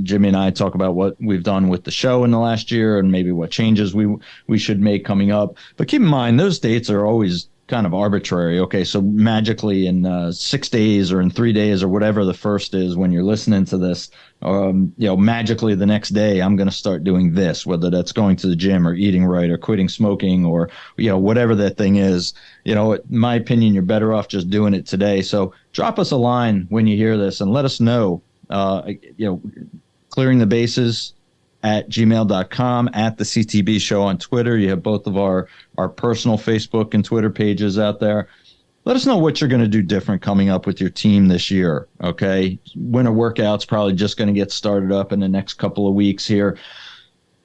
Jimmy and I talk about what we've done with the show in the last year and maybe what changes we should make coming up. But keep in mind, those dates are always kind of arbitrary. Okay, so magically in 6 days or in 3 days or whatever the first is when you're listening to this, magically the next day I'm going to start doing this, whether that's going to the gym or eating right or quitting smoking or whatever that thing is. In my opinion, you're better off just doing it today. So drop us a line when you hear this and let us know. Clearing the bases at gmail.com, at the CTB show on Twitter. You have both of our personal Facebook and Twitter pages out there. Let us know what you're going to do different coming up with your team this year, okay? Winter workout's probably just going to get started up in the next couple of weeks here.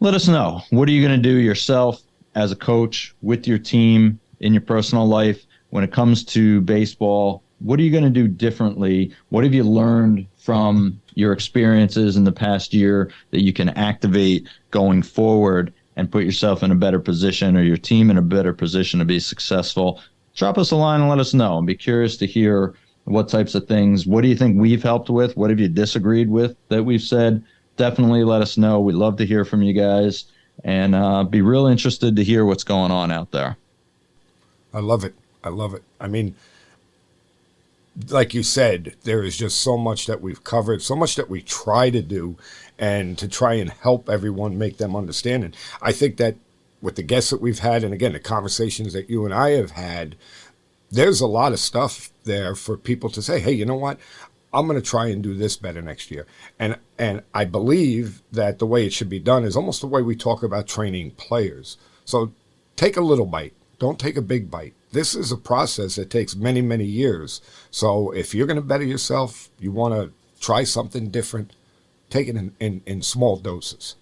Let us know. What are you going to do yourself as a coach with your team in your personal life when it comes to baseball? What are you going to do differently? What have you learned from your experiences in the past year that you can activate going forward and put yourself in a better position or your team in a better position to be successful? Drop us a line and let us know. I'd be curious to hear what types of things. What do you think we've helped with? What have you disagreed with that we've said? Definitely let us know. We'd love to hear from you guys and be real interested to hear what's going on out there. I love it. I mean, like you said, there is just so much that we've covered, so much that we try to do and to try and help everyone make them understand. And I think that with the guests that we've had, and again, the conversations that you and I have had, there's a lot of stuff there for people to say, hey, you know what? I'm going to try and do this better next year. And I believe that the way it should be done is almost the way we talk about training players. So take a little bite. Don't take a big bite. This is a process that takes many, many years. So if you're going to better yourself, you want to try something different, take it in small doses.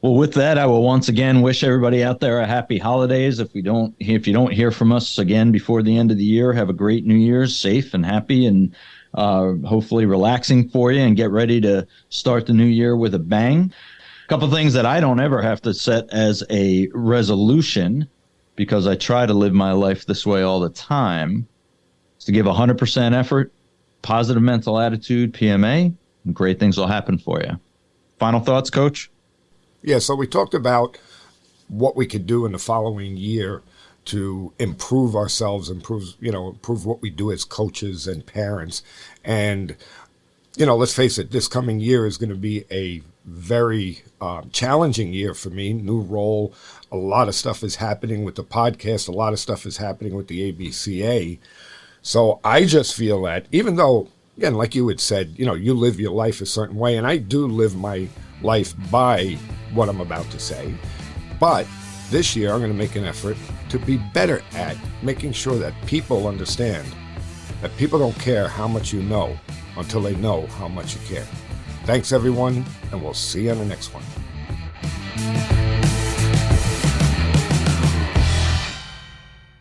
Well, with that, I will once again wish everybody out there a happy holidays. If you don't hear from us again before the end of the year, have a great New Year's, safe and happy and hopefully relaxing for you, and get ready to start the new year with a bang. A couple things that I don't ever have to set as a resolution, because I try to live my life this way all the time, is to give 100% effort, positive mental attitude, PMA, and great things will happen for you. Final thoughts, Coach? Yeah, so we talked about what we could do in the following year to improve ourselves, improve what we do as coaches and parents. And, let's face it, this coming year is going to be a very challenging year for me. New role. A lot of stuff is happening with the podcast. A lot of stuff is happening with the ABCA. So I just feel that even though again, like you had said, you live your life a certain way, and I do live my life by what I'm about to say. But this year, I'm going to make an effort to be better at making sure that people understand that people don't care how much you know until they know how much you care. Thanks, everyone, and we'll see you on the next one.